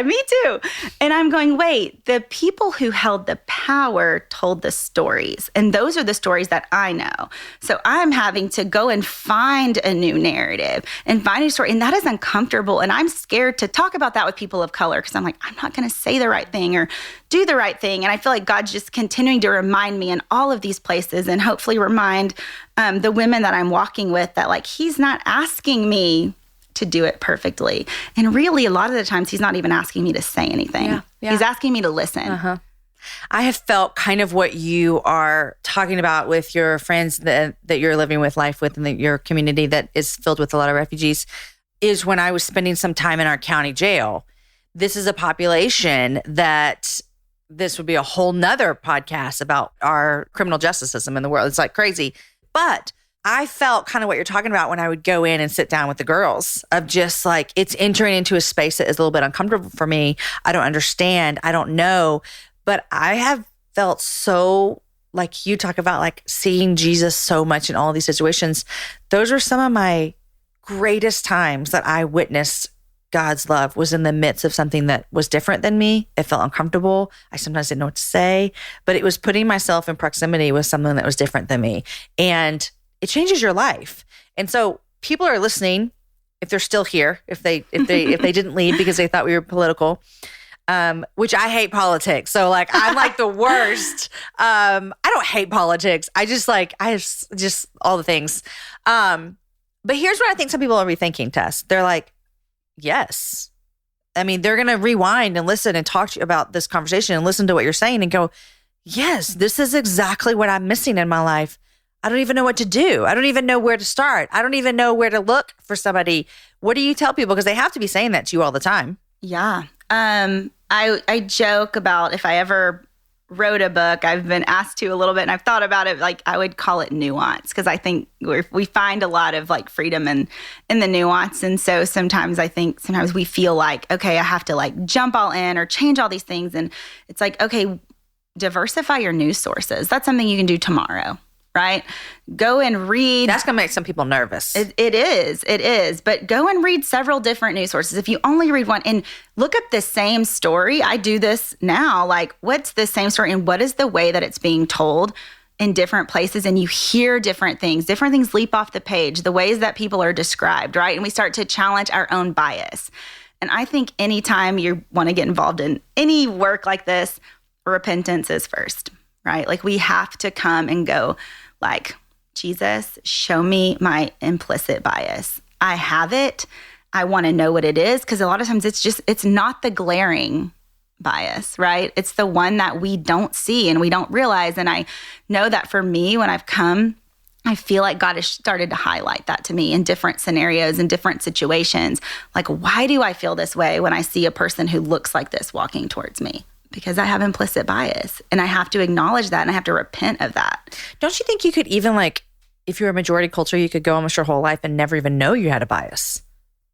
Me too. And I'm going, wait, the people who held the power told the stories. And those are the stories that I know. So I'm having to go and find a new narrative and find a story. And that is uncomfortable. And I'm scared to talk about that with people of color because I'm like, I'm not going to say the right thing or do the right thing. And I feel like God's just continuing to remind me in all of these places and hopefully remind the women that I'm walking with that, like, he's not asking me to do it perfectly. And really, a lot of the times, he's not even asking me to say anything. Yeah. He's asking me to listen. I have felt kind of what you are talking about with your friends that you're living with, life with, and your community that is filled with a lot of refugees, is when I was spending some time in our county jail. This is a population that this would be a whole nother podcast about our criminal justice system in the world. It's like crazy. But I felt kind of what you're talking about when I would go in and sit down with the girls, of just like, it's entering into a space that is a little bit uncomfortable for me. I don't understand. I don't know. But I have felt so, like you talk about, like seeing Jesus so much in all these situations. Those were some of my greatest times that I witnessed God's love, was in the midst of something that was different than me. It felt uncomfortable. I sometimes didn't know what to say, but it was putting myself in proximity with something that was different than me. And it changes your life. And so people are listening, if they're still here, if they didn't leave because they thought we were political, which I hate politics. So like, I'm like the worst. I don't hate politics. I just all the things. But here's what I think some people are rethinking, Tess. They're like, yes. I mean, they're going to rewind and listen and talk to you about this conversation and listen to what you're saying and go, yes, this is exactly what I'm missing in my life. I don't even know what to do. I don't even know where to start. I don't even know where to look for somebody. What do you tell people? Because they have to be saying that to you all the time. Yeah. I joke about if I ever wrote a book, I've been asked to a little bit, and I've thought about it, like I would call it nuance, because I think we find a lot of like freedom in the nuance. And so sometimes we feel like, okay, I have to like jump all in or change all these things. And it's like, okay, diversify your news sources. That's something you can do tomorrow, right? Go and read. That's going to make some people nervous. It is. But go and read several different news sources. If you only read one and look up the same story, I do this now. Like, what's the same story and what is the way that it's being told in different places? And you hear different things leap off the page, the ways that people are described, right? And we start to challenge our own bias. And I think anytime you want to get involved in any work like this, repentance is first, right? Like, we have to come and go, like, Jesus, show me my implicit bias. I have it. I want to know what it is, because a lot of times it's not the glaring bias, right? It's the one that we don't see and we don't realize. And I know that for me, when I've come, I feel like God has started to highlight that to me in different scenarios and different situations. Like, why do I feel this way when I see a person who looks like this walking towards me? Because I have implicit bias, and I have to acknowledge that, and I have to repent of that. Don't you think you could even, like, if you're a majority culture, you could go almost your whole life and never even know you had a bias?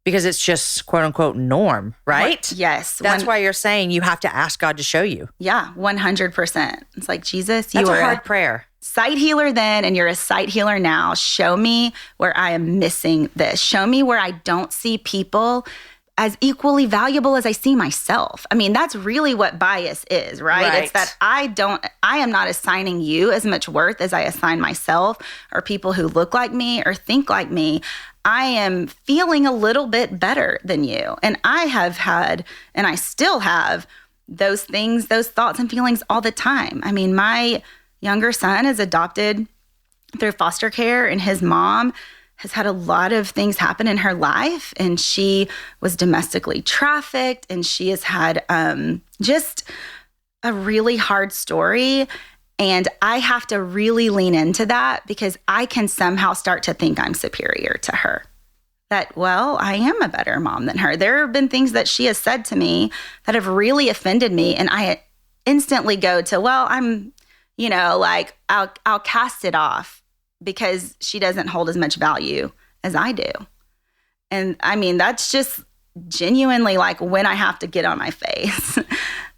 Because it's just quote unquote norm, right? Yes. That's why you're saying you have to ask God to show you. Yeah, 100%. It's like, Jesus, you are a hard prayer. Sight healer then, and you're a sight healer now. Show me where I am missing this. Show me where I don't see people as equally valuable as I see myself. I mean, that's really what bias is, right? It's that I am not assigning you as much worth as I assign myself or people who look like me or think like me. I am feeling a little bit better than you. And I have had, and I still have, those things, those thoughts and feelings all the time. I mean, my younger son is adopted through foster care, and his mom has had a lot of things happen in her life, and she was domestically trafficked, and she has had just a really hard story. And I have to really lean into that because I can somehow start to think I'm superior to her. That, well, I am a better mom than her. There have been things that she has said to me that have really offended me, and I instantly go to, well, I'm, like I'll cast it off because she doesn't hold as much value as I do. And I mean, that's just genuinely like when I have to get on my face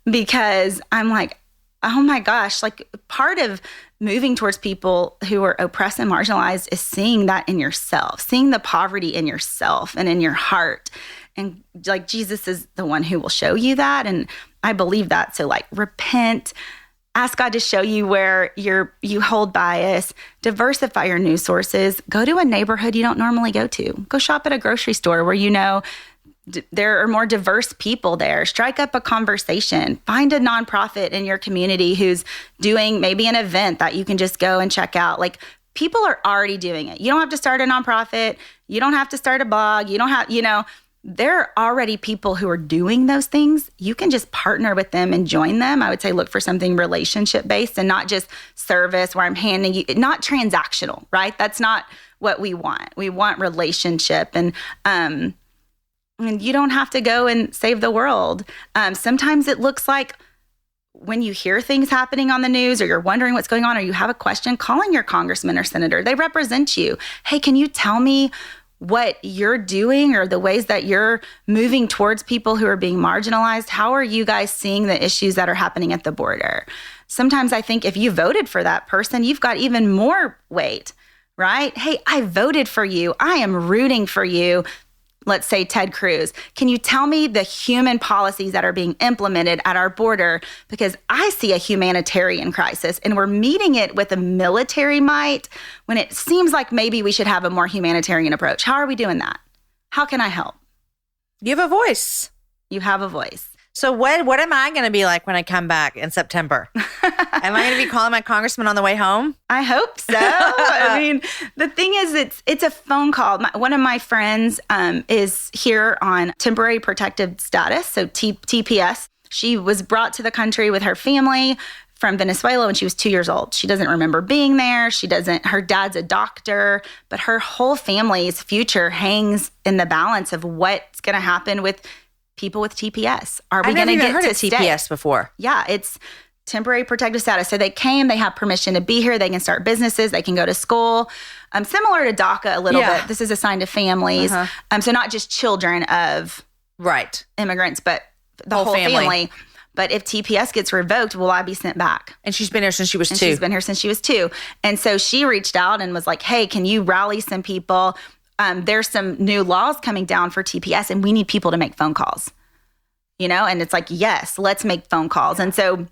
because I'm like, oh my gosh, like part of moving towards people who are oppressed and marginalized is seeing that in yourself, seeing the poverty in yourself and in your heart. And like Jesus is the one who will show you that. And I believe that. So like repent, ask God to show you where you hold bias, diversify your news sources, go to a neighborhood you don't normally go to, go shop at a grocery store where there are more diverse people there, strike up a conversation, find a nonprofit in your community who's doing maybe an event that you can just go and check out. Like people are already doing it. You don't have to start a nonprofit. You don't have to start a blog. You don't have, there are already people who are doing those things. You can just partner with them and join them. I would say look for something relationship-based and not just service where I'm handing you, not transactional, right? That's not what we want. We want relationship. And you don't have to go and save the world. Sometimes it looks like when you hear things happening on the news or you're wondering what's going on or you have a question, calling your congressman or senator. They represent you. Hey, can you tell me what you're doing or the ways that you're moving towards people who are being marginalized? How are you guys seeing the issues that are happening at the border? Sometimes I think if you voted for that person, you've got even more weight, right? Hey, I voted for you. I am rooting for you. Let's say Ted Cruz. Can you tell me the human policies that are being implemented at our border? Because I see a humanitarian crisis and we're meeting it with a military might when it seems like maybe we should have a more humanitarian approach. How are we doing that? How can I help? You have a voice. You have a voice. So what am I going to be like when I come back in September? Am I going to be calling my congressman on the way home? I hope so. I mean, the thing is, it's a phone call. One of my friends is here on temporary protective status, so TPS. She was brought to the country with her family from Venezuela when she was 2 years old. She doesn't remember being there. Her dad's a doctor, but her whole family's future hangs in the balance of what's going to happen with people with TPS. Are we going to get to stay? TPS before? Yeah, it's temporary protective status. So they came, they have permission to be here. They can start businesses. They can go to school. Similar to DACA a little bit. This is assigned to families. So not just children of immigrants, but the whole family. But if TPS gets revoked, will I be sent back? And she's been here since she was 2. She's been here since she was 2. And so she reached out and was like, hey, can you rally some people? There's some new laws coming down for TPS and we need people to make phone calls, and it's like, yes, let's make phone calls. And so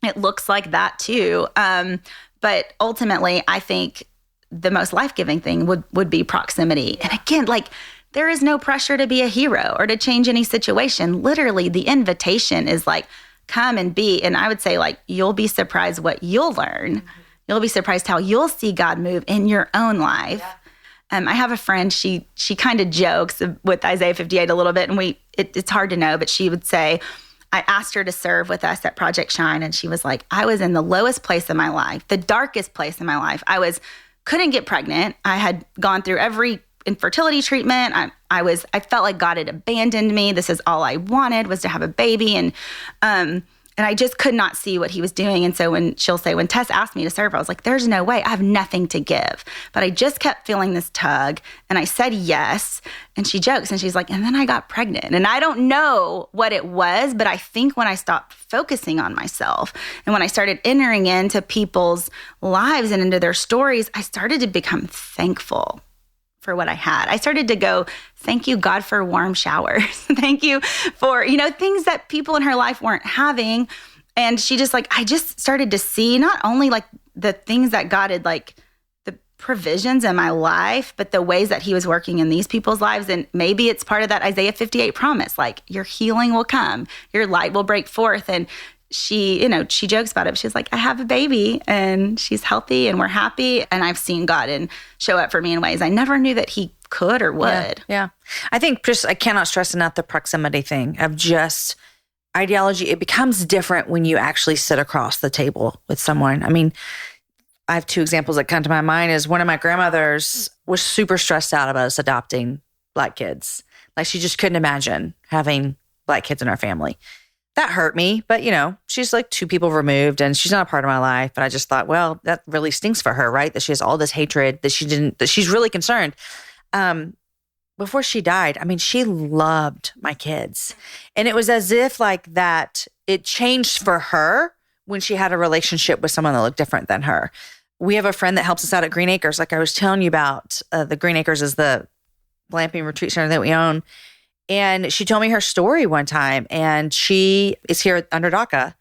it looks like that too. But ultimately, I think the most life-giving thing would be proximity. And again, like there is no pressure to be a hero or to change any situation. Literally, the invitation is like, come and be. And I would say like, you'll be surprised what you'll learn. You'll be surprised how you'll see God move in your own life. Yeah. I have a friend, she kind of jokes with Isaiah 58 a little bit, and it's hard to know, but she would say, I asked her to serve with us at Project Shine, and she was like, I was in the lowest place in my life, the darkest place in my life. Couldn't get pregnant. I had gone through every infertility treatment. I felt like God had abandoned me. This is all I wanted was to have a baby, and I just could not see what he was doing. And so when Tess asked me to serve, I was like, there's no way. I have nothing to give. But I just kept feeling this tug. And I said yes. And she jokes and she's like, and then I got pregnant. And I don't know what it was, but I think when I stopped focusing on myself and when I started entering into people's lives and into their stories, I started to become thankful for what I had. I started to go, thank you, God, for warm showers. Thank you for, things that people in her life weren't having. And she just I just started to see not only the things that God had the provisions in my life, but the ways that he was working in these people's lives. And maybe it's part of that Isaiah 58 promise, your healing will come, your light will break forth. And she jokes about it. She's like, I have a baby and she's healthy and we're happy. And I've seen God and show up for me in ways I never knew that he could or would. Yeah. I think I cannot stress enough the proximity thing of just ideology. It becomes different when you actually sit across the table with someone. I mean, I have two examples that come to my mind. Is one of my grandmothers was super stressed out about us adopting Black kids. She just couldn't imagine having Black kids in our family. That hurt me, but she's 2 people removed and she's not a part of my life. But I just thought, well, that really stinks for her, right? That she has all this hatred that she's really concerned. Before she died, I mean, she loved my kids. And it was as if that it changed for her when she had a relationship with someone that looked different than her. We have a friend that helps us out at Green Acres. Like I was telling you about, the Green Acres is the glamping retreat center that we own. And she told me her story one time, and she is here under DACA,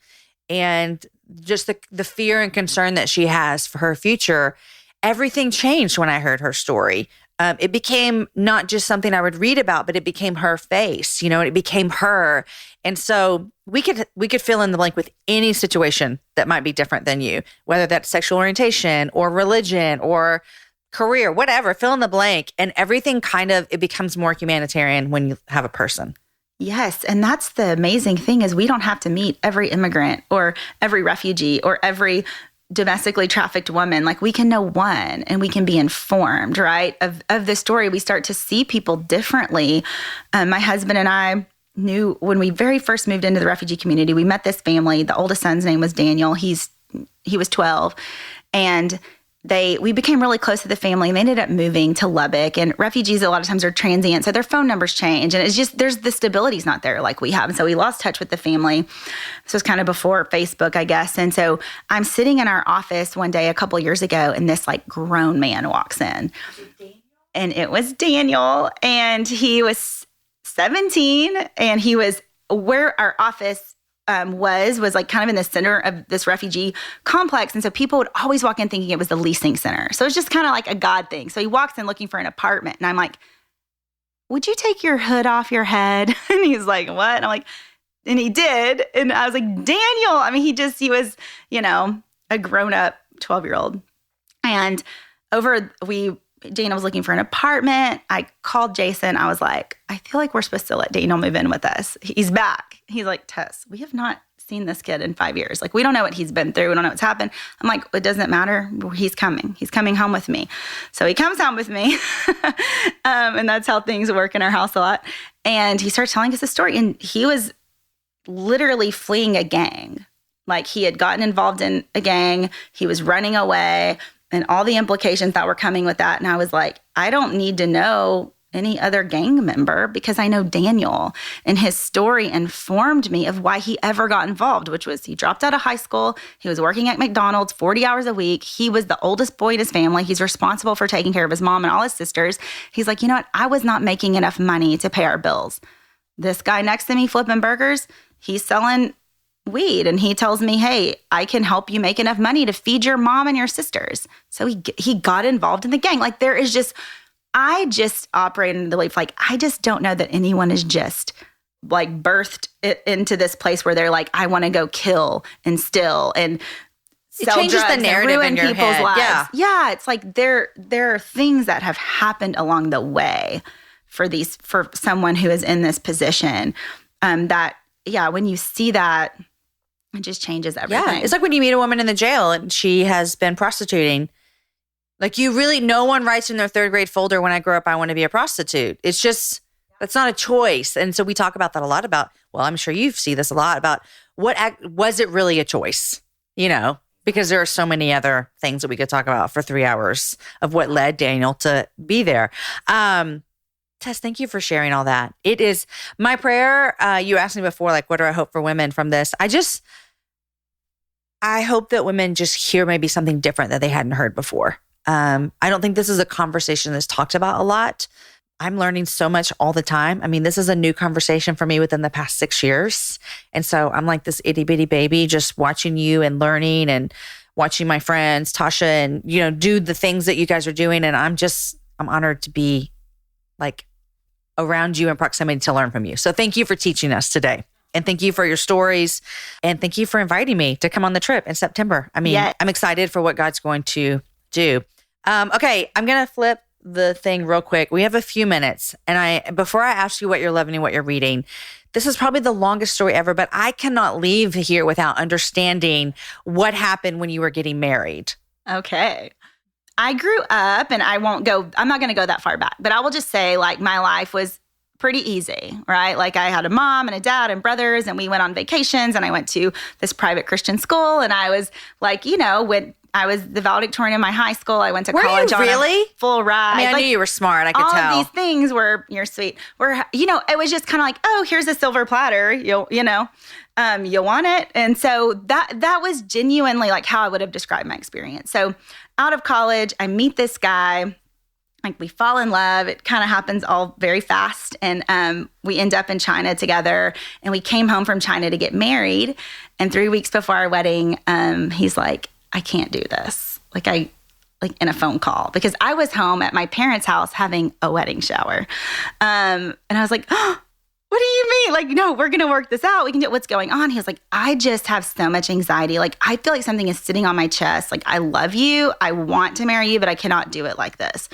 and just the fear and concern that she has for her future, everything changed when I heard her story. It became not just something I would read about, but it became her face, it became her. And so we could fill in the blank with any situation that might be different than you, whether that's sexual orientation or religion or career, whatever, fill in the blank. And everything it becomes more humanitarian when you have a person. Yes. And that's the amazing thing is we don't have to meet every immigrant or every refugee or every domestically trafficked woman. We can know one and we can be informed, right? Of the story. We start to see people differently. My husband and I knew when we very first moved into the refugee community, we met this family. The oldest son's name was Daniel. He was 12. And we became really close to the family, and they ended up moving to Lubbock. And refugees a lot of times are transient, so their phone numbers change. And it's just, the stability's not there like we have. And so we lost touch with the family. This was kind of before Facebook, I guess. And so I'm sitting in our office one day a couple years ago, and this grown man walks in. And it was Daniel, and he was 17, and he was where our office was kind of in the center of this refugee complex. And so people would always walk in thinking it was the leasing center. So it's just kind of a God thing. So he walks in looking for an apartment. And I'm like, would you take your hood off your head? And he's like, what? And I'm like, and he did. And I was like, Daniel. I mean, he was, a grown up 12-year-old. And Daniel was looking for an apartment. I called Jason. I was like, I feel like we're supposed to let Daniel move in with us. He's back. He's like, Tess, we have not seen this kid in 5 years. We don't know what he's been through. We don't know what's happened. I'm like, it doesn't matter. He's coming. He's coming home with me. So he comes home with me. And that's how things work in our house a lot. And he starts telling us a story. And he was literally fleeing a gang. He had gotten involved in a gang. He was running away. And all the implications that were coming with that. And I was like, I don't need to know any other gang member because I know Daniel. And his story informed me of why he ever got involved, which was he dropped out of high school. He was working at McDonald's 40 hours a week. He was the oldest boy in his family. He's responsible for taking care of his mom and all his sisters. He's like, you know what? I was not making enough money to pay our bills. This guy next to me flipping burgers, he's selling weed. And he tells me, hey, I can help you make enough money to feed your mom and your sisters. So he got involved in the gang. There is just, I just operate in the belief, I just don't know that anyone is just birthed into this place where they're I want to go kill and steal and sell drugs. It changes the narrative in your head. Lives. Yeah. It's there are things that have happened along the way for someone who is in this position when you see that, it just changes everything. Yeah, it's when you meet a woman in the jail and she has been prostituting. No one writes in their 3rd grade folder, when I grow up, I want to be a prostitute. It's just, that's not a choice. And so we talk about that a lot I'm sure you see this a lot about was it really a choice? Because there are so many other things that we could talk about for 3 hours of what led Daniel to be there. Tess, thank you for sharing all that. It is my prayer. You asked me before, what do I hope for women from this? I hope that women just hear maybe something different that they hadn't heard before. I don't think this is a conversation that's talked about a lot. I'm learning so much all the time. I mean, this is a new conversation for me within the past 6 years. And so I'm like this itty bitty baby just watching you and learning and watching my friends, Tasha, and, do the things that you guys are doing. And I'm honored to be like around you in proximity to learn from you. So thank you for teaching us today. And thank you for your stories. And thank you for inviting me to come on the trip in September. I mean, I'm excited for what God's going to do. Okay, I'm going to flip the thing real quick. We have a few minutes. And before I ask you what you're loving and what you're reading, this is probably the longest story ever, but I cannot leave here without understanding what happened when you were getting married. Okay. I grew up, and I'm not going to go that far back, but I will just say, like, my life was pretty easy, right? Like, I had a mom and a dad and brothers, and we went on vacations, and I went to this private Christian school, and I was like, when I was the valedictorian in my high school, I went to college on a full ride. I mean, I knew you were smart. I could tell. All of these things you're sweet. It was just kind of like, oh, here's a silver platter. You want it. And so that was genuinely like how I would have described my experience. So out of college, I meet this guy, like we fall in love. It kind of happens all very fast. And we end up in China together, and we came home from China to get married. And 3 weeks before our wedding, he's like, I can't do this. Like in a phone call, because I was home at my parents' house having a wedding shower. And I was like, oh, what do you mean? Like, no, we're going to work this out. We can do what's going on. He was like, I just have so much anxiety. Like, I feel like something is sitting on my chest. Like, I love you. I want to marry you, but I cannot do it like this.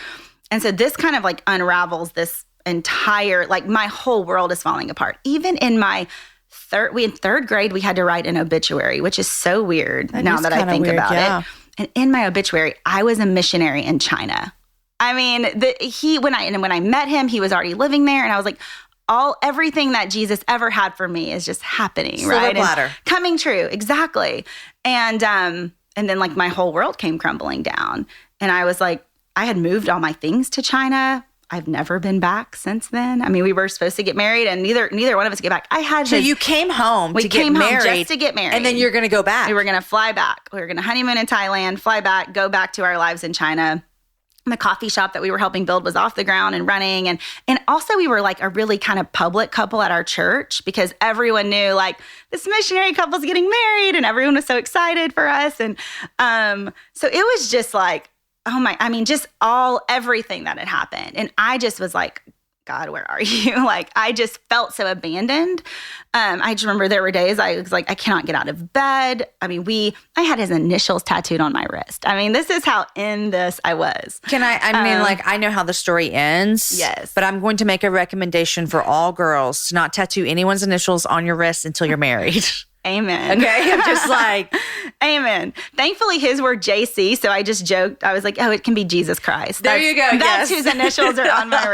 And so this kind of like unravels this entire, like my whole world is falling apart. Even in my in third grade, we had to write an obituary, which is so weird now that I think about it. And in my obituary, I was a missionary in China. I mean, when I met him, he was already living there, and I was like, everything that Jesus ever had for me is just happening, Silver right? platter. And coming true, exactly. And then like my whole world came crumbling down, and I was like, I had moved all my things to China. I've never been back since then. I mean, we were supposed to get married, and neither one of us get back. So you came home to get married. We came home just to get married. And then you're going to go back. We were going to fly back. We were going to honeymoon in Thailand, fly back, go back to our lives in China. The coffee shop that we were helping build was off the ground and running. And also we were like a really kind of public couple at our church, because everyone knew like this missionary couple's getting married, and everyone was so excited for us. And so it was just like, just everything that had happened. And I just was like, God, where are you? Like, I just felt so abandoned. I just remember there were days I was like, I cannot get out of bed. I mean, I had his initials tattooed on my wrist. I mean, this is how in this I was. I know how the story ends. Yes. But I'm going to make a recommendation for all girls to not tattoo anyone's initials on your wrist until you're married. Amen. Okay, I'm just like, amen. Thankfully, his were JC, so I just joked. I was like, oh, it can be Jesus Christ. There you go. That's whose initials are on my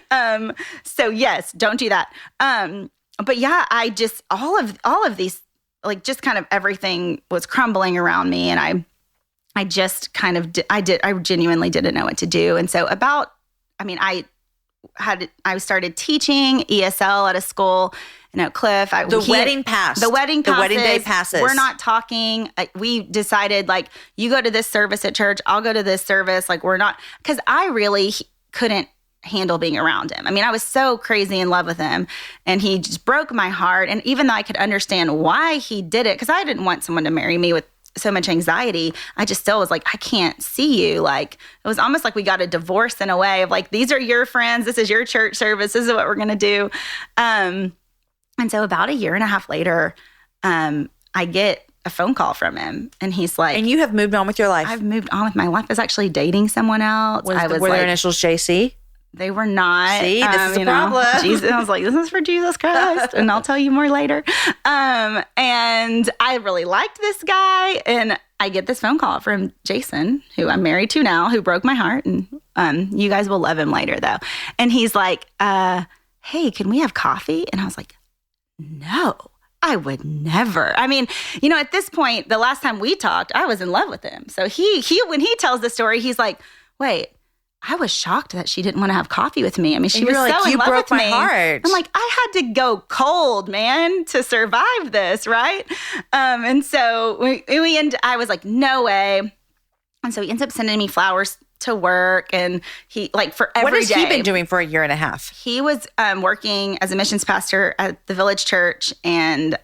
wrist. So yes, don't do that. But yeah, I just all of these, like, just kind of everything was crumbling around me, and I just kind of I genuinely didn't know what to do. And so I started teaching ESL at a school in Oak Cliff. The wedding day passes. We're not talking. We decided, like, you go to this service at church, I'll go to this service. Like, we're not, because I really couldn't handle being around him. I mean, I was so crazy in love with him, and he just broke my heart. And even though I could understand why he did it, because I didn't want someone to marry me with so much anxiety, I just still was like, I can't see you. Like, it was almost like we got a divorce in a way of like, these are your friends, this is your church service, this is what we're gonna do. And so about a year and a half later, I get a phone call from him, and he's like, and you have moved on with your life. I've moved on with my life. I was actually dating someone else. Were their initials JC? They were not. See, this is a problem. Jesus, I was like, this is for Jesus Christ, and I'll tell you more later. And I really liked this guy, and I get this phone call from Jason, who I'm married to now, who broke my heart, and you guys will love him later, though. And he's like, hey, can we have coffee? And I was like, no, I would never. I mean, at this point, the last time we talked, I was in love with him. So he when he tells the story, he's like, wait, I was shocked that she didn't want to have coffee with me. I mean, she was like, so in you love broke with my me. heart. I'm like, I had to go cold, man, to survive this, right? And so I was like, no way. And so he ends up sending me flowers to work, and he for every day. What has he been doing for a year and a half? He was working as a missions pastor at the Village Church, and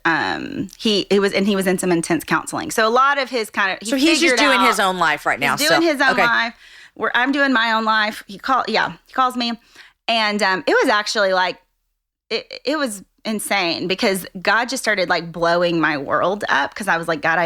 he was in some intense counseling. So a lot of his so he's just doing his own life right now. He's doing his own life. Where I'm doing my own life. He calls me, and it was actually it was insane because God just started blowing my world up, because I was like, God,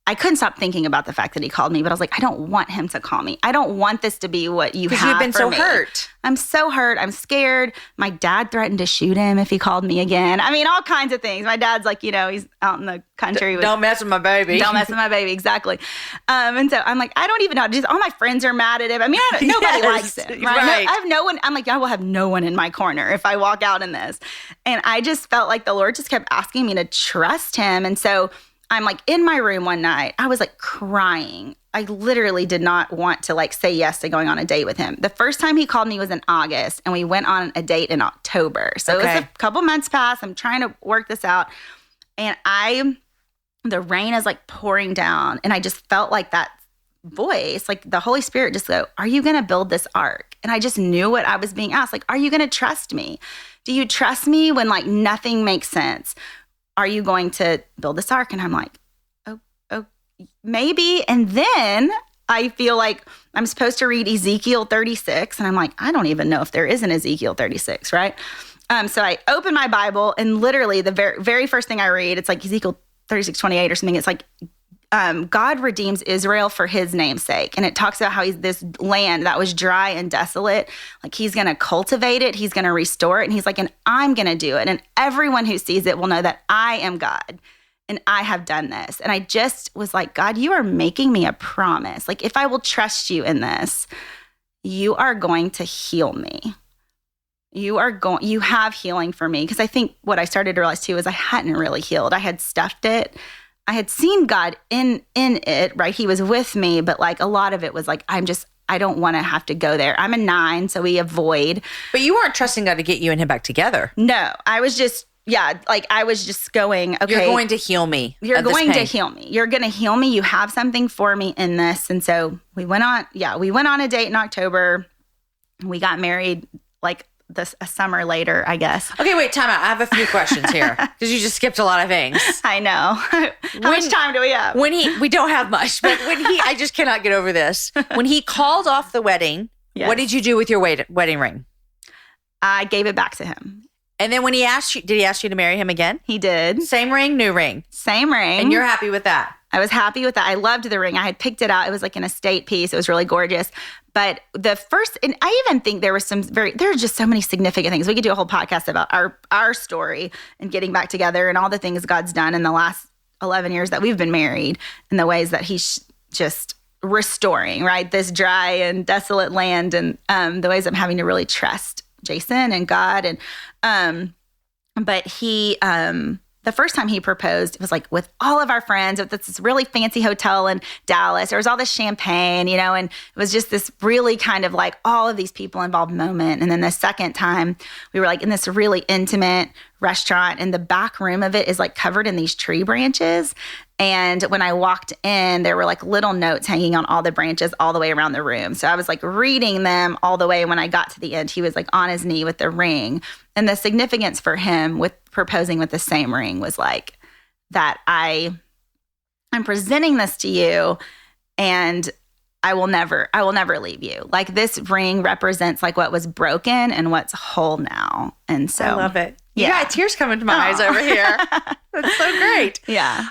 I couldn't stop thinking about the fact that he called me, but I was like, I don't want him to call me. I don't want this to be what you have for me. Because you've been so hurt. I'm so hurt. I'm scared. My dad threatened to shoot him if he called me again. I mean, all kinds of things. My dad's he's out in the country. Don't mess with my baby. Don't mess with my baby. Exactly. And so I'm like, I don't even know. Just all my friends are mad at him. I mean, nobody likes him. Right? I have no one. I'm like, I will have no one in my corner if I walk out in this. And I just felt like the Lord just kept asking me to trust him. And so I'm in my room one night. I was crying. I literally did not want to say yes to going on a date with him. The first time he called me was in August, and we went on a date in October. So it was a couple months past. I'm trying to work this out. And the rain is pouring down. And I just felt like that voice, the Holy Spirit just go, are you going to build this ark? And I just knew what I was being asked. Are you going to trust me? Do you trust me when nothing makes sense? Are you going to build this ark? And I'm like, oh, maybe. And then I feel like I'm supposed to read Ezekiel 36. And I'm like, I don't even know if there is an Ezekiel 36, right? So I open my Bible, and literally the very first thing I read, it's Ezekiel 36:28 or something. It's God redeems Israel for his name's sake. And it talks about how he's this land that was dry and desolate. He's going to cultivate it. He's going to restore it. And he's and I'm going to do it. And everyone who sees it will know that I am God and I have done this. And I just was like, God, you are making me a promise. If I will trust you in this, you are going to heal me. You have healing for me. Because I think what I started to realize too is I hadn't really healed. I had stuffed it. I had seen God in it, right? He was with me, but a lot of it was I don't want to have to go there. I'm a 9, so we avoid. But you weren't trusting God to get you and him back together. No, I was just, I was just going, okay. You're going to heal me. You're going to heal me. You're going to heal me. You have something for me in this. And so we went on a date in October. We got married a summer later, I guess. Okay, wait, time out. I have a few questions here because you just skipped a lot of things. I know. How much time do we have? We don't have much, but I just cannot get over this. When he called off the wedding, yes. What did you do with your wedding ring? I gave it back to him. And then when he asked you, did he ask you to marry him again? He did. Same ring, new ring. Same ring. And you're happy with that? I was happy with that. I loved the ring. I had picked it out. It was an estate piece. It was really gorgeous. But and I even think there are just so many significant things. We could do a whole podcast about our story and getting back together and all the things God's done in the last 11 years that we've been married, and the ways that he's just restoring, right? This dry and desolate land, and the ways I'm having to really trust Jason and God. And, but he, the first time he proposed, it was with all of our friends at this really fancy hotel in Dallas. There was all this champagne, and it was just this really kind of all of these people involved moment. And then the second time we were in this really intimate restaurant, and the back room of it is covered in these tree branches. And when I walked in, there were little notes hanging on all the branches all the way around the room. So I was reading them all the way. When I got to the end, he was on his knee with the ring. And the significance for him with proposing with the same ring was that I'm presenting this to you, and I will never leave you. This ring represents what was broken and what's whole now. And so I love it. You got tears coming to my eyes over here. That's so great. Yeah.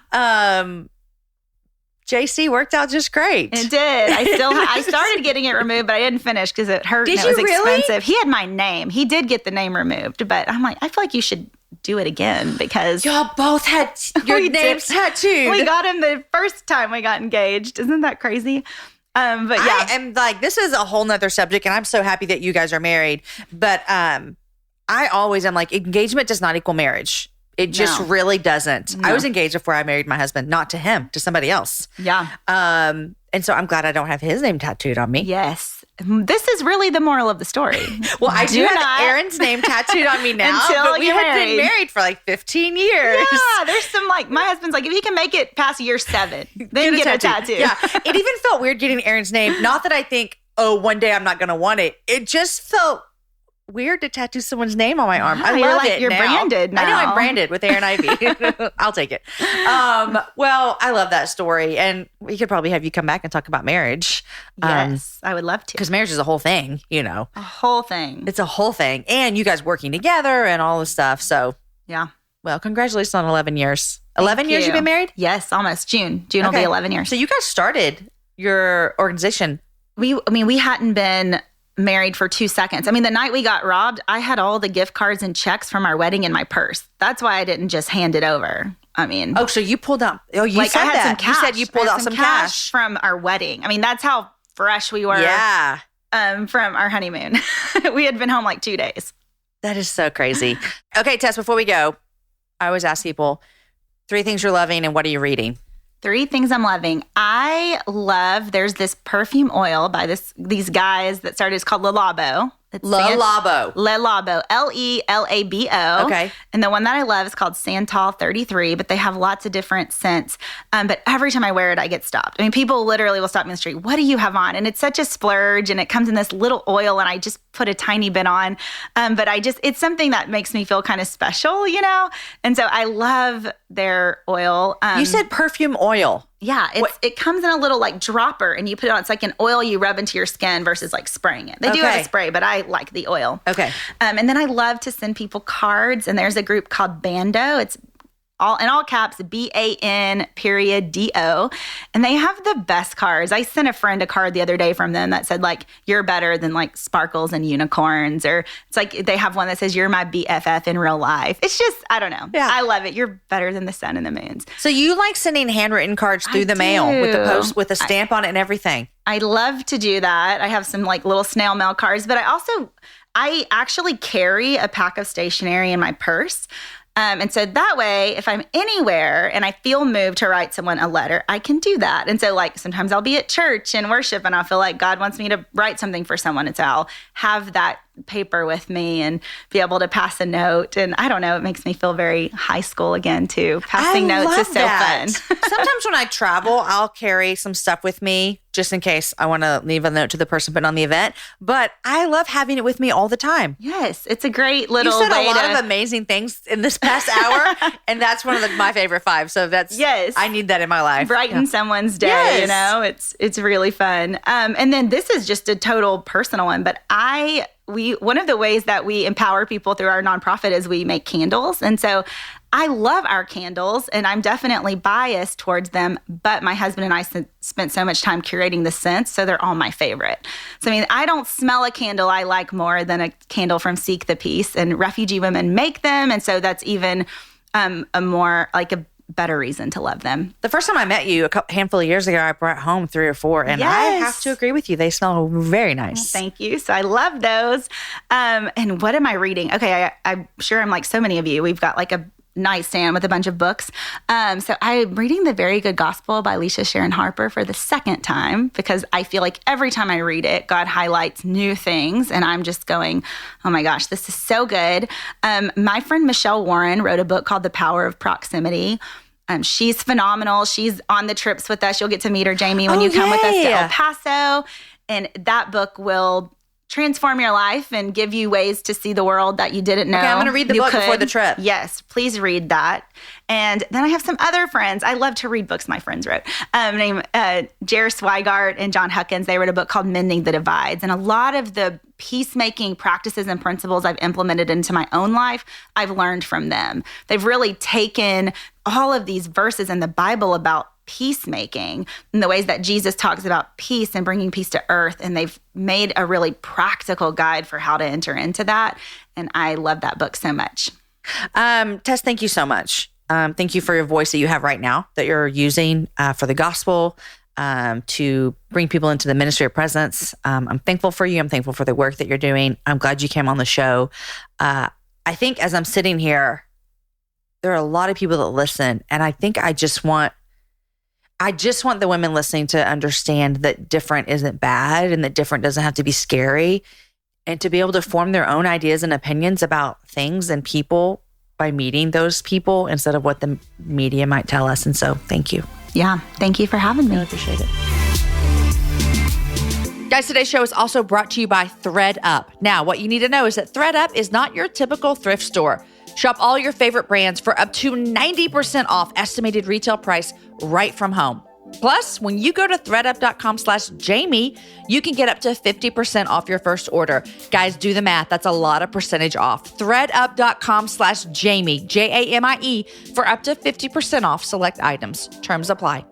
JC worked out just great. It did. I started getting it removed, but I didn't finish because it hurt. Did and it was you really? Expensive. He had my name. He did get the name removed, but I'm I feel like you should do it again because y'all both had your names tattooed. We got him the first time we got engaged. Isn't that crazy? But yeah. I am this is a whole nother subject, and I'm so happy that you guys are married. But I always am engagement does not equal marriage. It just really doesn't. No. I was engaged before I married my husband, not to him, to somebody else. Yeah. And so I'm glad I don't have his name tattooed on me. Yes. this is really the moral of the story. Well, I do have Aaron's name tattooed on me now, but we had been married for like 15 years. Yeah, there's some like, my husband's like, if you can make it past year 7, then get a tattoo. Yeah, it even felt weird getting Aaron's name. Not that I think, oh, one day I'm not going to want it. It just felt weird to tattoo someone's name on my arm. I love it. You're branded now. I know I'm branded with Aaron Ivy. I'll take it. Well, I love that story. And we could probably have you come back and talk about marriage. Yes, I would love to. Because marriage is a whole thing, you know. A whole thing. It's a whole thing. And you guys working together and all this stuff. So, yeah. Well, congratulations on 11 years. 11 years you've been married? Yes, almost. June will be 11 years. So you guys started your organization. We hadn't been married for 2 seconds. I mean, the night we got robbed, I had all the gift cards and checks from our wedding in my purse. That's why I didn't just hand it over. I mean, oh, so you pulled out? Oh, you said that. Some cash. You said you pulled out some cash from our wedding. I mean, that's how fresh we were. Yeah. From our honeymoon, we had been home like 2 days. That is so crazy. Okay, Tess. Before we go, I always ask people 3 things you're loving and what are you reading? 3 things I'm loving. There's this perfume oil by these guys that started, it's called Le Labo. Le Labo. Lelabo. Okay. And the one that I love is called Santal 33, but they have lots of different scents. But every time I wear it, I get stopped. I mean, people literally will stop me in the street. What do you have on? And it's such a splurge, and it comes in this little oil, and I just put a tiny bit on. But it's something that makes me feel kind of special, you know? And so I love their oil. You said perfume oil. Yeah, it comes in a little like dropper, and you put it on. It's like an oil you rub into your skin versus like spraying it. They do have a spray, but I like the oil. Okay. And then I love to send people cards, and there's a group called Bando. It's all in all caps, BAN.DO. And they have the best cards. I sent a friend a card the other day from them that said, like, you're better than like sparkles and unicorns. Or it's like they have one that says, you're my BFF in real life. It's just, I don't know. Yeah. I love it. You're better than the sun and the moons. So you like sending handwritten cards through the mail with the post, with a stamp on it and everything? I love to do that. I have some like little snail mail cards, but I actually carry a pack of stationery in my purse. And so that way, if I'm anywhere and I feel moved to write someone a letter, I can do that. And so like sometimes I'll be at church and worship and I'll feel like God wants me to write something for someone. And so I'll have that paper with me and be able to pass a note. And I don't know, it makes me feel very high school again too. Passing notes is so fun. Sometimes when I travel, I'll carry some stuff with me just in case I want to leave a note to the person putting on the event. But I love having it with me all the time. Yes, it's a great little way. You said a lot of amazing things in this past hour, and that's one of my favorite 5. So I need that in my life. Brighten someone's day, you know? It's really fun. And then this is just a total personal one, but one of the ways that we empower people through our nonprofit is we make candles. And so I love our candles, and I'm definitely biased towards them, but my husband and I spent so much time curating the scents, so they're all my favorite. So, I mean, I don't smell a candle I like more than a candle from Seek the Peace, and refugee women make them, and so that's even a more, like a better reason to love them. The first time I met you a handful of years ago, I brought home 3 or 4, and I have to agree with you. They smell very nice. Well, thank you. So I love those. And what am I reading? Okay, I'm sure I'm like so many of you. We've got like a nightstand with a bunch of books. So I'm reading The Very Good Gospel by Alicia Sharon Harper for the 2nd time because I feel like every time I read it, God highlights new things, and I'm just going, oh my gosh, this is so good. My friend Michelle Warren wrote a book called The Power of Proximity. She's phenomenal. She's on the trips with us. You'll get to meet her, Jamie, when you come with us to El Paso. And that book will transform your life and give you ways to see the world that you didn't know. Okay, I'm going to read the book before the trip. Yes, please read that. And then I have some other friends. I love to read books my friends wrote. Named Jer Swigart and John Huckins. They wrote a book called Mending the Divides. And a lot of the peacemaking practices and principles I've implemented into my own life, I've learned from them. They've really taken all of these verses in the Bible about peacemaking and the ways that Jesus talks about peace and bringing peace to earth. And they've made a really practical guide for how to enter into that. And I love that book so much. Tess, thank you so much. Thank you for your voice that you have right now that you're using for the gospel, to bring people into the ministry of presence. I'm thankful for you. I'm thankful for the work that you're doing. I'm glad you came on the show. I think as I'm sitting here, there are a lot of people that listen, and I think I I just want the women listening to understand that different isn't bad and that different doesn't have to be scary, and to be able to form their own ideas and opinions about things and people by meeting those people instead of what the media might tell us. And so thank you. Yeah. Thank you for having me. I appreciate it. Guys, today's show is also brought to you by ThredUp. Now, what you need to know is that ThredUp is not your typical thrift store. Shop all your favorite brands for up to 90% off estimated retail price right from home. Plus, when you go to thredup.com/Jamie, you can get up to 50% off your first order. Guys, do the math. That's a lot of percentage off. Thredup.com/Jamie, Jamie, for up to 50% off select items. Terms apply.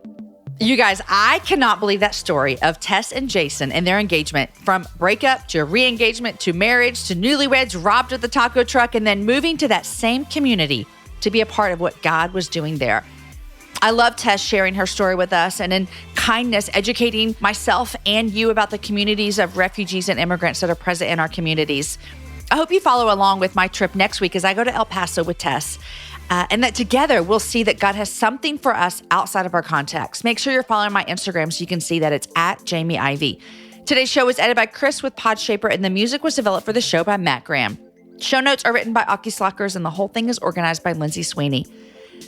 You guys, I cannot believe that story of Tess and Jason and their engagement, from breakup to re-engagement to marriage to newlyweds robbed at the taco truck and then moving to that same community to be a part of what God was doing there. I love Tess sharing her story with us and in kindness educating myself and you about the communities of refugees and immigrants that are present in our communities. I hope you follow along with my trip next week as I go to El Paso with Tess. And that together we'll see that God has something for us outside of our context. Make sure you're following my Instagram so you can see that it's at Jamie Ivey. Today's show was edited by Chris with Podshaper, and the music was developed for the show by Matt Graham. Show notes are written by Aki Slockers, and the whole thing is organized by Lindsay Sweeney.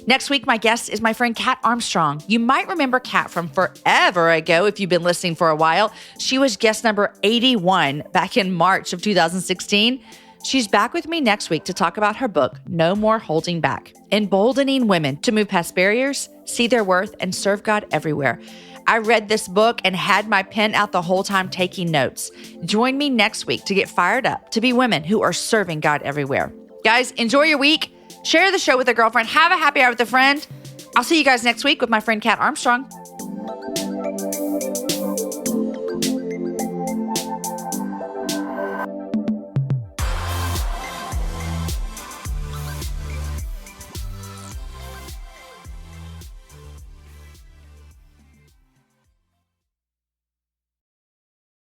Next week, my guest is my friend Kat Armstrong. You might remember Kat from forever ago if you've been listening for a while. She was guest number 81 back in March of 2016. She's back with me next week to talk about her book, No More Holding Back, emboldening women to move past barriers, see their worth, and serve God everywhere. I read this book and had my pen out the whole time taking notes. Join me next week to get fired up to be women who are serving God everywhere. Guys, enjoy your week. Share the show with a girlfriend. Have a happy hour with a friend. I'll see you guys next week with my friend Kat Armstrong.